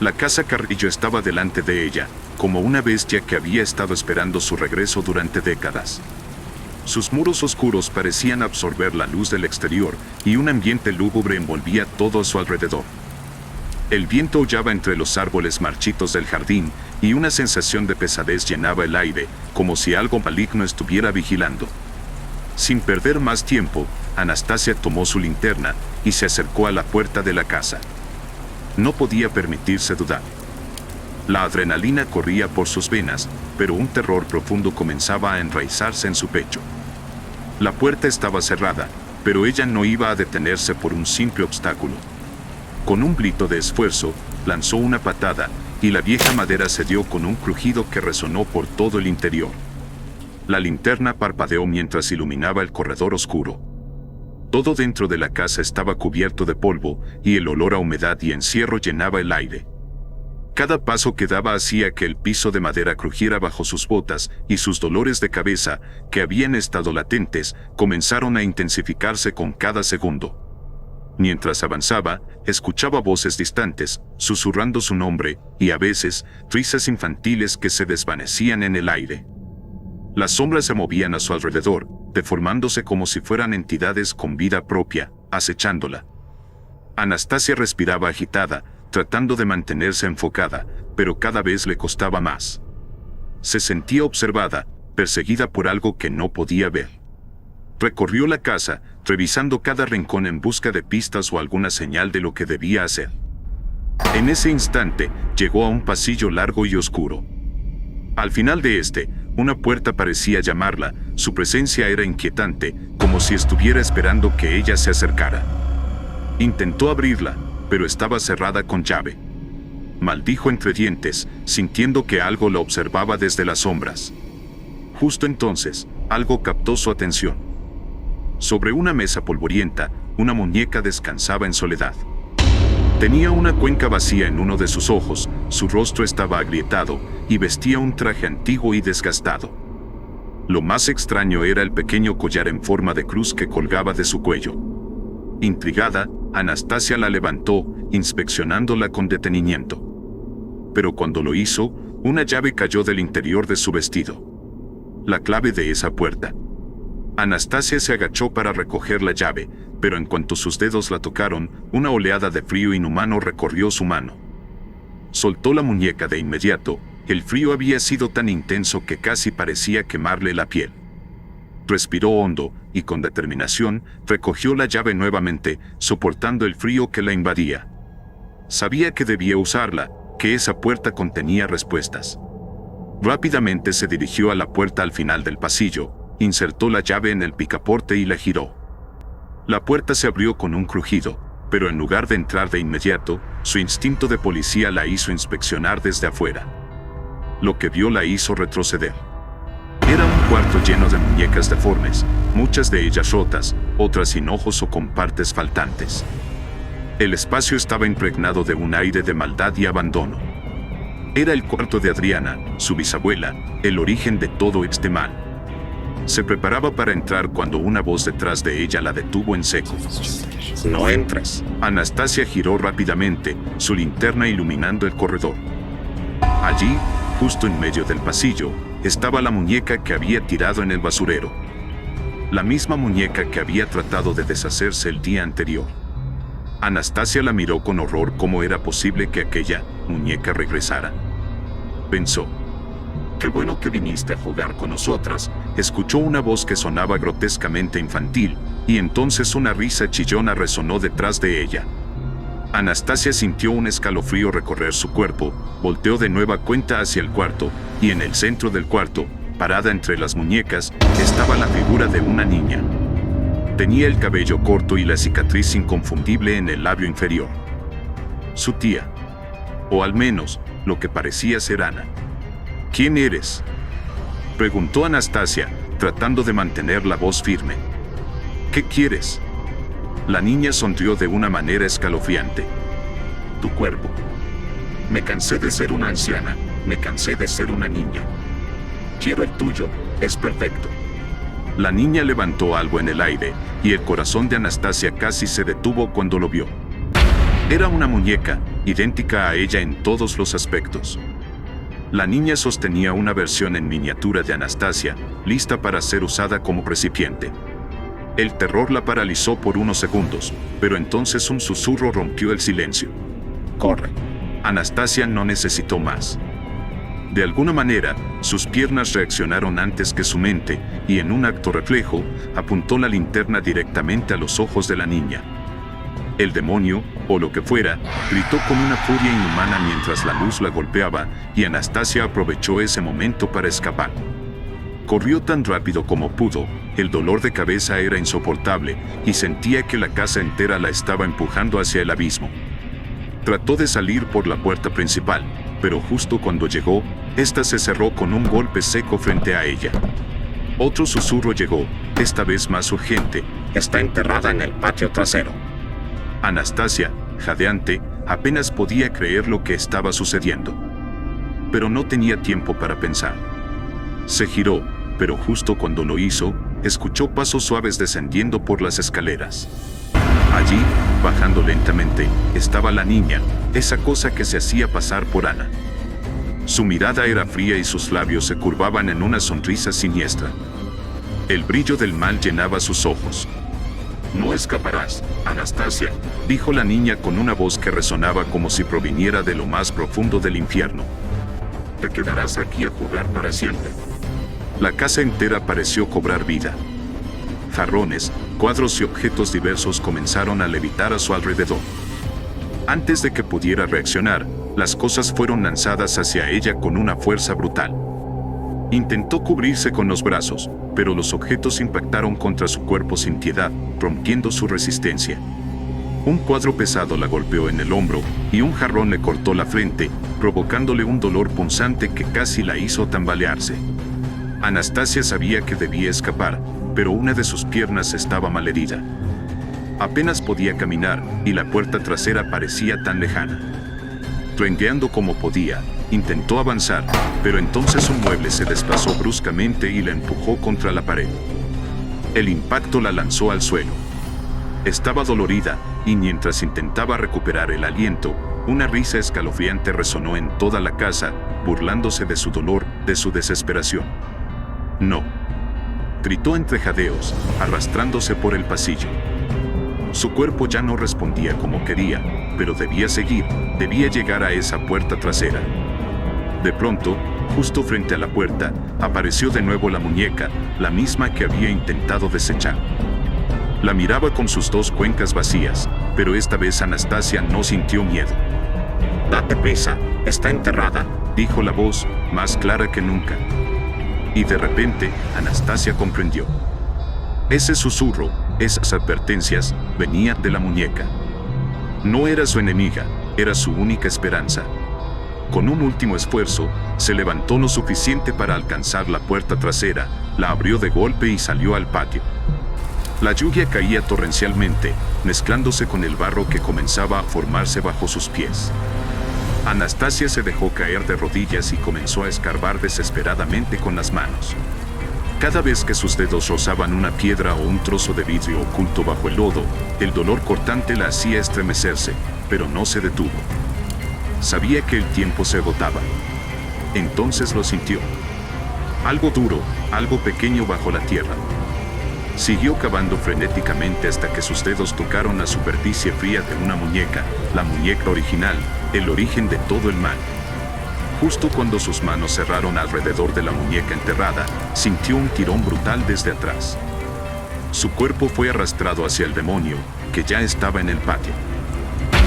S1: La casa Carrillo estaba delante de ella, como una bestia que había estado esperando su regreso durante décadas. Sus muros oscuros parecían absorber la luz del exterior, y un ambiente lúgubre envolvía todo a su alrededor. El viento aullaba entre los árboles marchitos del jardín, y una sensación de pesadez llenaba el aire, como si algo maligno estuviera vigilando. Sin perder más tiempo, Anastasia tomó su linterna y se acercó a la puerta de la casa. No podía permitirse dudar. La adrenalina corría por sus venas, pero un terror profundo comenzaba a enraizarse en su pecho. La puerta estaba cerrada, pero ella no iba a detenerse por un simple obstáculo. Con un grito de esfuerzo, lanzó una patada, y la vieja madera cedió con un crujido que resonó por todo el interior. La linterna parpadeó mientras iluminaba el corredor oscuro. Todo dentro de la casa estaba cubierto de polvo, y el olor a humedad y encierro llenaba el aire. Cada paso que daba hacía que el piso de madera crujiera bajo sus botas, y sus dolores de cabeza, que habían estado latentes, comenzaron a intensificarse con cada segundo. Mientras avanzaba, escuchaba voces distantes, susurrando su nombre, y a veces, risas infantiles que se desvanecían en el aire. Las sombras se movían a su alrededor, deformándose como si fueran entidades con vida propia, acechándola. Anastasia respiraba agitada, tratando de mantenerse enfocada, pero cada vez le costaba más. Se sentía observada, perseguida por algo que no podía ver. Recorrió la casa, revisando cada rincón en busca de pistas o alguna señal de lo que debía hacer. En ese instante, llegó a un pasillo largo y oscuro. Al final de este, una puerta parecía llamarla. Su presencia era inquietante, como si estuviera esperando que ella se acercara. Intentó abrirla, pero estaba cerrada con llave. Maldijo entre dientes, sintiendo que algo la observaba desde las sombras. Justo entonces, algo captó su atención. Sobre una mesa polvorienta, una muñeca descansaba en soledad. Tenía una cuenca vacía en uno de sus ojos, su rostro estaba agrietado y vestía un traje antiguo y desgastado. Lo más extraño era el pequeño collar en forma de cruz que colgaba de su cuello. Intrigada, Anastasia la levantó, inspeccionándola con detenimiento. Pero cuando lo hizo, una llave cayó del interior de su vestido. La clave de esa puerta. Anastasia se agachó para recoger la llave, pero en cuanto sus dedos la tocaron, una oleada de frío inhumano recorrió su mano. Soltó la muñeca de inmediato, el frío había sido tan intenso que casi parecía quemarle la piel. Respiró hondo y con determinación recogió la llave nuevamente, soportando el frío que la invadía. Sabía que debía usarla, que esa puerta contenía respuestas. Rápidamente se dirigió a la puerta al final del pasillo, insertó la llave en el picaporte y la giró. La puerta se abrió con un crujido, pero en lugar de entrar de inmediato, su instinto de policía la hizo inspeccionar desde afuera. Lo que vio la hizo retroceder. Era un cuarto lleno de muñecas deformes, muchas de ellas rotas, otras sin ojos o con partes faltantes. El espacio estaba impregnado de un aire de maldad y abandono. Era el cuarto de Adriana, su bisabuela, el origen de todo este mal. Se preparaba para entrar cuando una voz detrás de ella la detuvo en seco.
S2: No entres.
S1: Anastasia giró rápidamente, su linterna iluminando el corredor. Allí, justo en medio del pasillo, estaba la muñeca que había tirado en el basurero. La misma muñeca que había tratado de deshacerse el día anterior. Anastasia la miró con horror. ¿Cómo era posible que aquella muñeca regresara? Pensó.
S2: Qué bueno que viniste a jugar con nosotras.
S1: Escuchó una voz que sonaba grotescamente infantil, y entonces una risa chillona resonó detrás de ella. Anastasia sintió un escalofrío recorrer su cuerpo, volteó de nueva cuenta hacia el cuarto, y en el centro del cuarto, parada entre las muñecas, estaba la figura de una niña. Tenía el cabello corto y la cicatriz inconfundible en el labio inferior. Su tía. O al menos, lo que parecía ser Ana. ¿Quién eres?, preguntó Anastasia, tratando de mantener la voz firme. ¿Qué quieres? La niña sonrió de una manera escalofriante.
S2: Tu cuerpo. Me cansé de ser una anciana, me cansé de ser una niña. Quiero el tuyo, es perfecto.
S1: La niña levantó algo en el aire, y el corazón de Anastasia casi se detuvo cuando lo vio. Era una muñeca, idéntica a ella en todos los aspectos. La niña sostenía una versión en miniatura de Anastasia, lista para ser usada como recipiente. El terror la paralizó por unos segundos, pero entonces un susurro rompió el silencio.
S2: Corre.
S1: Anastasia no necesitó más. De alguna manera, sus piernas reaccionaron antes que su mente, y en un acto reflejo, apuntó la linterna directamente a los ojos de la niña. El demonio, o lo que fuera, gritó con una furia inhumana mientras la luz la golpeaba, y Anastasia aprovechó ese momento para escapar. Corrió tan rápido como pudo, el dolor de cabeza era insoportable, y sentía que la casa entera la estaba empujando hacia el abismo. Trató de salir por la puerta principal, pero justo cuando llegó, esta se cerró con un golpe seco frente a ella. Otro susurro llegó, esta vez más urgente.
S2: Está enterrada en el patio trasero.
S1: Anastasia, jadeante, apenas podía creer lo que estaba sucediendo. Pero no tenía tiempo para pensar. Se giró, pero justo cuando lo hizo, escuchó pasos suaves descendiendo por las escaleras. Allí, bajando lentamente, estaba la niña, esa cosa que se hacía pasar por Ana. Su mirada era fría y sus labios se curvaban en una sonrisa siniestra. El brillo del mal llenaba sus ojos.
S2: No escaparás, Anastasia,
S1: dijo la niña con una voz que resonaba como si proviniera de lo más profundo del infierno.
S2: Te quedarás aquí a jugar para siempre.
S1: La casa entera pareció cobrar vida. Jarrones, cuadros y objetos diversos comenzaron a levitar a su alrededor. Antes de que pudiera reaccionar, las cosas fueron lanzadas hacia ella con una fuerza brutal. Intentó cubrirse con los brazos, pero los objetos impactaron contra su cuerpo sin piedad, rompiendo su resistencia. Un cuadro pesado la golpeó en el hombro, y un jarrón le cortó la frente, provocándole un dolor punzante que casi la hizo tambalearse. Anastasia sabía que debía escapar, pero una de sus piernas estaba malherida. Apenas podía caminar y la puerta trasera parecía tan lejana. Rengueando como podía, intentó avanzar, pero entonces un mueble se desplazó bruscamente y la empujó contra la pared. El impacto la lanzó al suelo. Estaba dolorida, y mientras intentaba recuperar el aliento, una risa escalofriante resonó en toda la casa, burlándose de su dolor, de su desesperación. «No», gritó entre jadeos, arrastrándose por el pasillo. Su cuerpo ya no respondía como quería, pero debía seguir, debía llegar a esa puerta trasera. De pronto, justo frente a la puerta, apareció de nuevo la muñeca, la misma que había intentado desechar. La miraba con sus dos cuencas vacías, pero esta vez Anastasia no sintió miedo.
S2: «Date prisa, está enterrada»,
S1: dijo la voz, más clara que nunca. Y de repente, Anastasia comprendió. Ese susurro, esas advertencias, venían de la muñeca. No era su enemiga, era su única esperanza. Con un último esfuerzo, se levantó lo suficiente para alcanzar la puerta trasera, la abrió de golpe y salió al patio. La lluvia caía torrencialmente, mezclándose con el barro que comenzaba a formarse bajo sus pies. Anastasia se dejó caer de rodillas y comenzó a escarbar desesperadamente con las manos. Cada vez que sus dedos rozaban una piedra o un trozo de vidrio oculto bajo el lodo, el dolor cortante la hacía estremecerse, pero no se detuvo. Sabía que el tiempo se agotaba. Entonces lo sintió. Algo duro, algo pequeño bajo la tierra. Siguió cavando frenéticamente hasta que sus dedos tocaron la superficie fría de una muñeca, la muñeca original, el origen de todo el mal. Justo cuando sus manos cerraron alrededor de la muñeca enterrada, sintió un tirón brutal desde atrás. Su cuerpo fue arrastrado hacia el demonio, que ya estaba en el patio.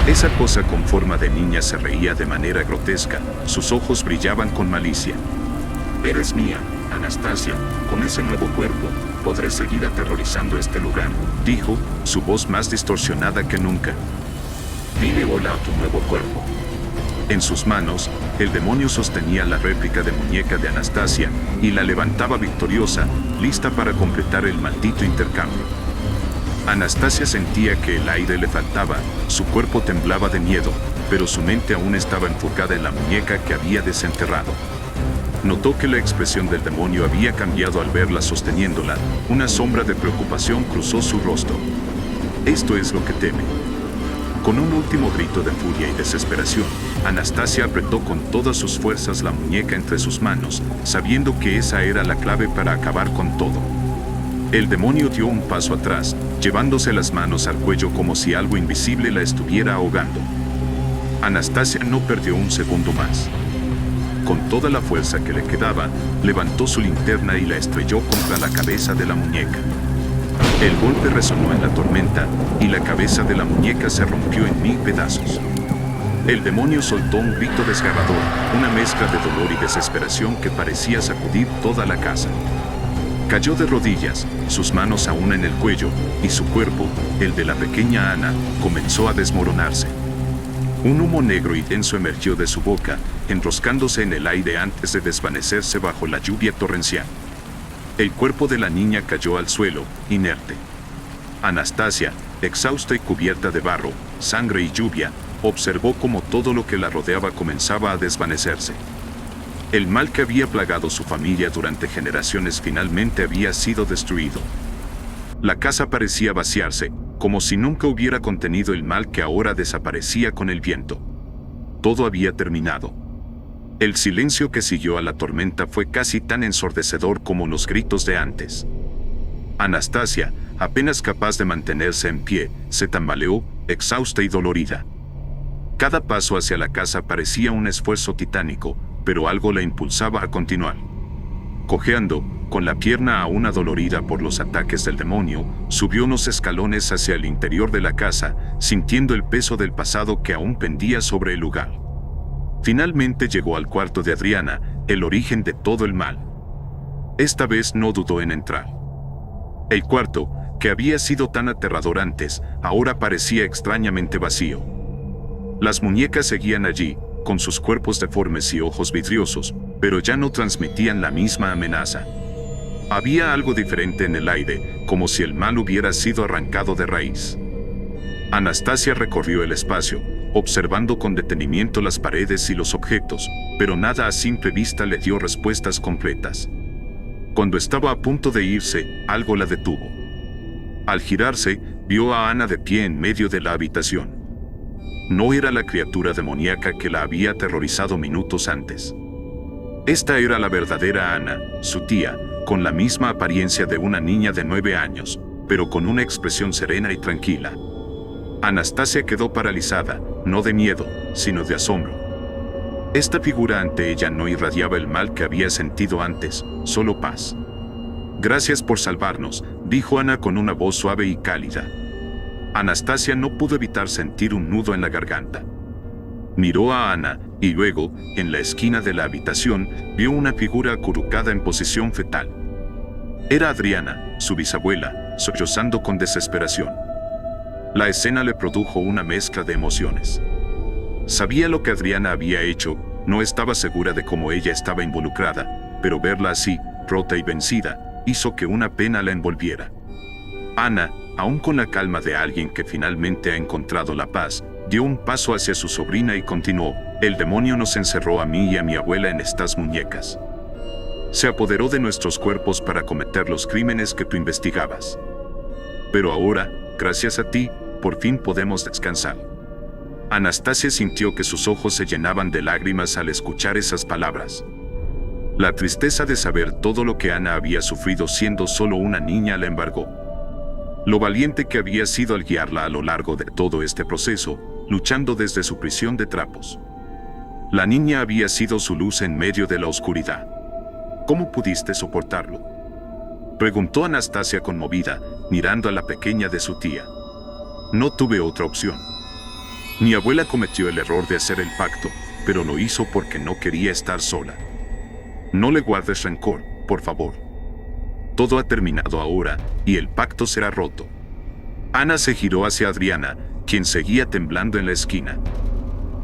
S1: Esa cosa con forma de niña se reía de manera grotesca, sus ojos brillaban con malicia.
S2: «Eres mía, Anastasia, con ese nuevo cuerpo, podré seguir aterrorizando este lugar»,
S1: dijo, su voz más distorsionada que nunca.
S2: «Dile hola a tu nuevo cuerpo».
S1: En sus manos, el demonio sostenía la réplica de muñeca de Anastasia y la levantaba victoriosa, lista para completar el maldito intercambio. Anastasia sentía que el aire le faltaba, su cuerpo temblaba de miedo, pero su mente aún estaba enfocada en la muñeca que había desenterrado. Notó que la expresión del demonio había cambiado al verla sosteniéndola, una sombra de preocupación cruzó su rostro. «Esto es lo que teme». Con un último grito de furia y desesperación, Anastasia apretó con todas sus fuerzas la muñeca entre sus manos, sabiendo que esa era la clave para acabar con todo. El demonio dio un paso atrás, llevándose las manos al cuello como si algo invisible la estuviera ahogando. Anastasia no perdió un segundo más. Con toda la fuerza que le quedaba, levantó su linterna y la estrelló contra la cabeza de la muñeca. El golpe resonó en la tormenta, y la cabeza de la muñeca se rompió en 1000 pedazos. El demonio soltó un grito desgarrador, una mezcla de dolor y desesperación que parecía sacudir toda la casa. Cayó de rodillas, sus manos aún en el cuello, y su cuerpo, el de la pequeña Ana, comenzó a desmoronarse. Un humo negro y denso emergió de su boca, enroscándose en el aire antes de desvanecerse bajo la lluvia torrencial. El cuerpo de la niña cayó al suelo, inerte. Anastasia, exhausta y cubierta de barro, sangre y lluvia, observó cómo todo lo que la rodeaba comenzaba a desvanecerse. El mal que había plagado su familia durante generaciones finalmente había sido destruido. La casa parecía vaciarse, como si nunca hubiera contenido el mal que ahora desaparecía con el viento. Todo había terminado. El silencio que siguió a la tormenta fue casi tan ensordecedor como los gritos de antes. Anastasia, apenas capaz de mantenerse en pie, se tambaleó, exhausta y dolorida. Cada paso hacia la casa parecía un esfuerzo titánico, pero algo la impulsaba a continuar. Cojeando, con la pierna aún adolorida por los ataques del demonio, subió unos escalones hacia el interior de la casa, sintiendo el peso del pasado que aún pendía sobre el lugar. Finalmente llegó al cuarto de Adriana, el origen de todo el mal. Esta vez no dudó en entrar. El cuarto, que había sido tan aterrador antes, ahora parecía extrañamente vacío. Las muñecas seguían allí, con sus cuerpos deformes y ojos vidriosos, pero ya no transmitían la misma amenaza. Había algo diferente en el aire, como si el mal hubiera sido arrancado de raíz. Anastasia recorrió el espacio, observando con detenimiento las paredes y los objetos, pero nada a simple vista le dio respuestas completas. Cuando estaba a punto de irse, algo la detuvo. Al girarse, vio a Ana de pie en medio de la habitación. No era la criatura demoníaca que la había aterrorizado minutos antes. Esta era la verdadera Ana, su tía, con la misma apariencia de una niña de 9 años, pero con una expresión serena y tranquila. Anastasia quedó paralizada, no de miedo, sino de asombro. Esta figura ante ella no irradiaba el mal que había sentido antes, solo paz. «Gracias por salvarnos», dijo Ana con una voz suave y cálida. Anastasia no pudo evitar sentir un nudo en la garganta. Miró a Ana, y luego, en la esquina de la habitación, vio una figura acurrucada en posición fetal. Era Adriana, su bisabuela, sollozando con desesperación. La escena le produjo una mezcla de emociones. Sabía lo que Adriana había hecho, no estaba segura de cómo ella estaba involucrada, pero verla así, rota y vencida, hizo que una pena la envolviera. Ana, aún con la calma de alguien que finalmente ha encontrado la paz, dio un paso hacia su sobrina y continuó: «El demonio nos encerró a mí y a mi abuela en estas muñecas. Se apoderó de nuestros cuerpos para cometer los crímenes que tú investigabas. Pero ahora, gracias a ti, por fin podemos descansar». Anastasia sintió que sus ojos se llenaban de lágrimas al escuchar esas palabras. La tristeza de saber todo lo que Ana había sufrido siendo solo una niña la embargó. Lo valiente que había sido al guiarla a lo largo de todo este proceso, luchando desde su prisión de trapos. La niña había sido su luz en medio de la oscuridad. ¿Cómo pudiste soportarlo?, preguntó Anastasia conmovida, mirando a la pequeña de su tía. «No tuve otra opción. Mi abuela cometió el error de hacer el pacto, pero lo hizo porque no quería estar sola. No le guardes rencor, por favor. Todo ha terminado ahora, y el pacto será roto». Ana se giró hacia Adriana, quien seguía temblando en la esquina.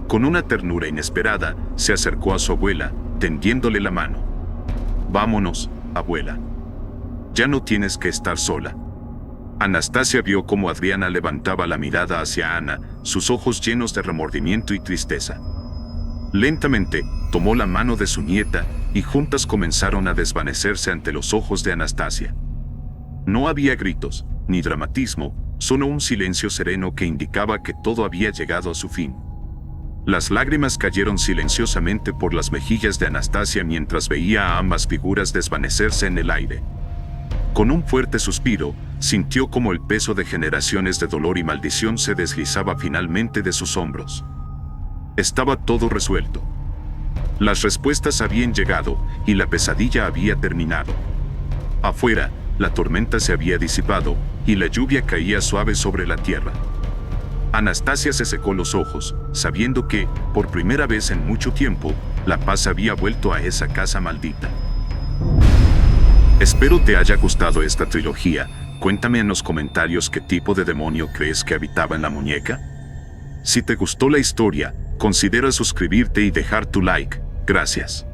S1: Con una ternura inesperada, se acercó a su abuela, tendiéndole la mano. «Vámonos, abuela. Ya no tienes que estar sola». Anastasia vio cómo Adriana levantaba la mirada hacia Ana, sus ojos llenos de remordimiento y tristeza. Lentamente, tomó la mano de su nieta, y juntas comenzaron a desvanecerse ante los ojos de Anastasia. No había gritos, ni dramatismo, solo un silencio sereno que indicaba que todo había llegado a su fin. Las lágrimas cayeron silenciosamente por las mejillas de Anastasia mientras veía a ambas figuras desvanecerse en el aire. Con un fuerte suspiro, sintió como el peso de generaciones de dolor y maldición se deslizaba finalmente de sus hombros. Estaba todo resuelto. Las respuestas habían llegado, y la pesadilla había terminado. Afuera, la tormenta se había disipado, y la lluvia caía suave sobre la tierra. Anastasia se secó los ojos, sabiendo que, por primera vez en mucho tiempo, la paz había vuelto a esa casa maldita. Espero te haya gustado esta trilogía. Cuéntame en los comentarios qué tipo de demonio crees que habitaba en la muñeca. Si te gustó la historia, considera suscribirte y dejar tu like. Gracias.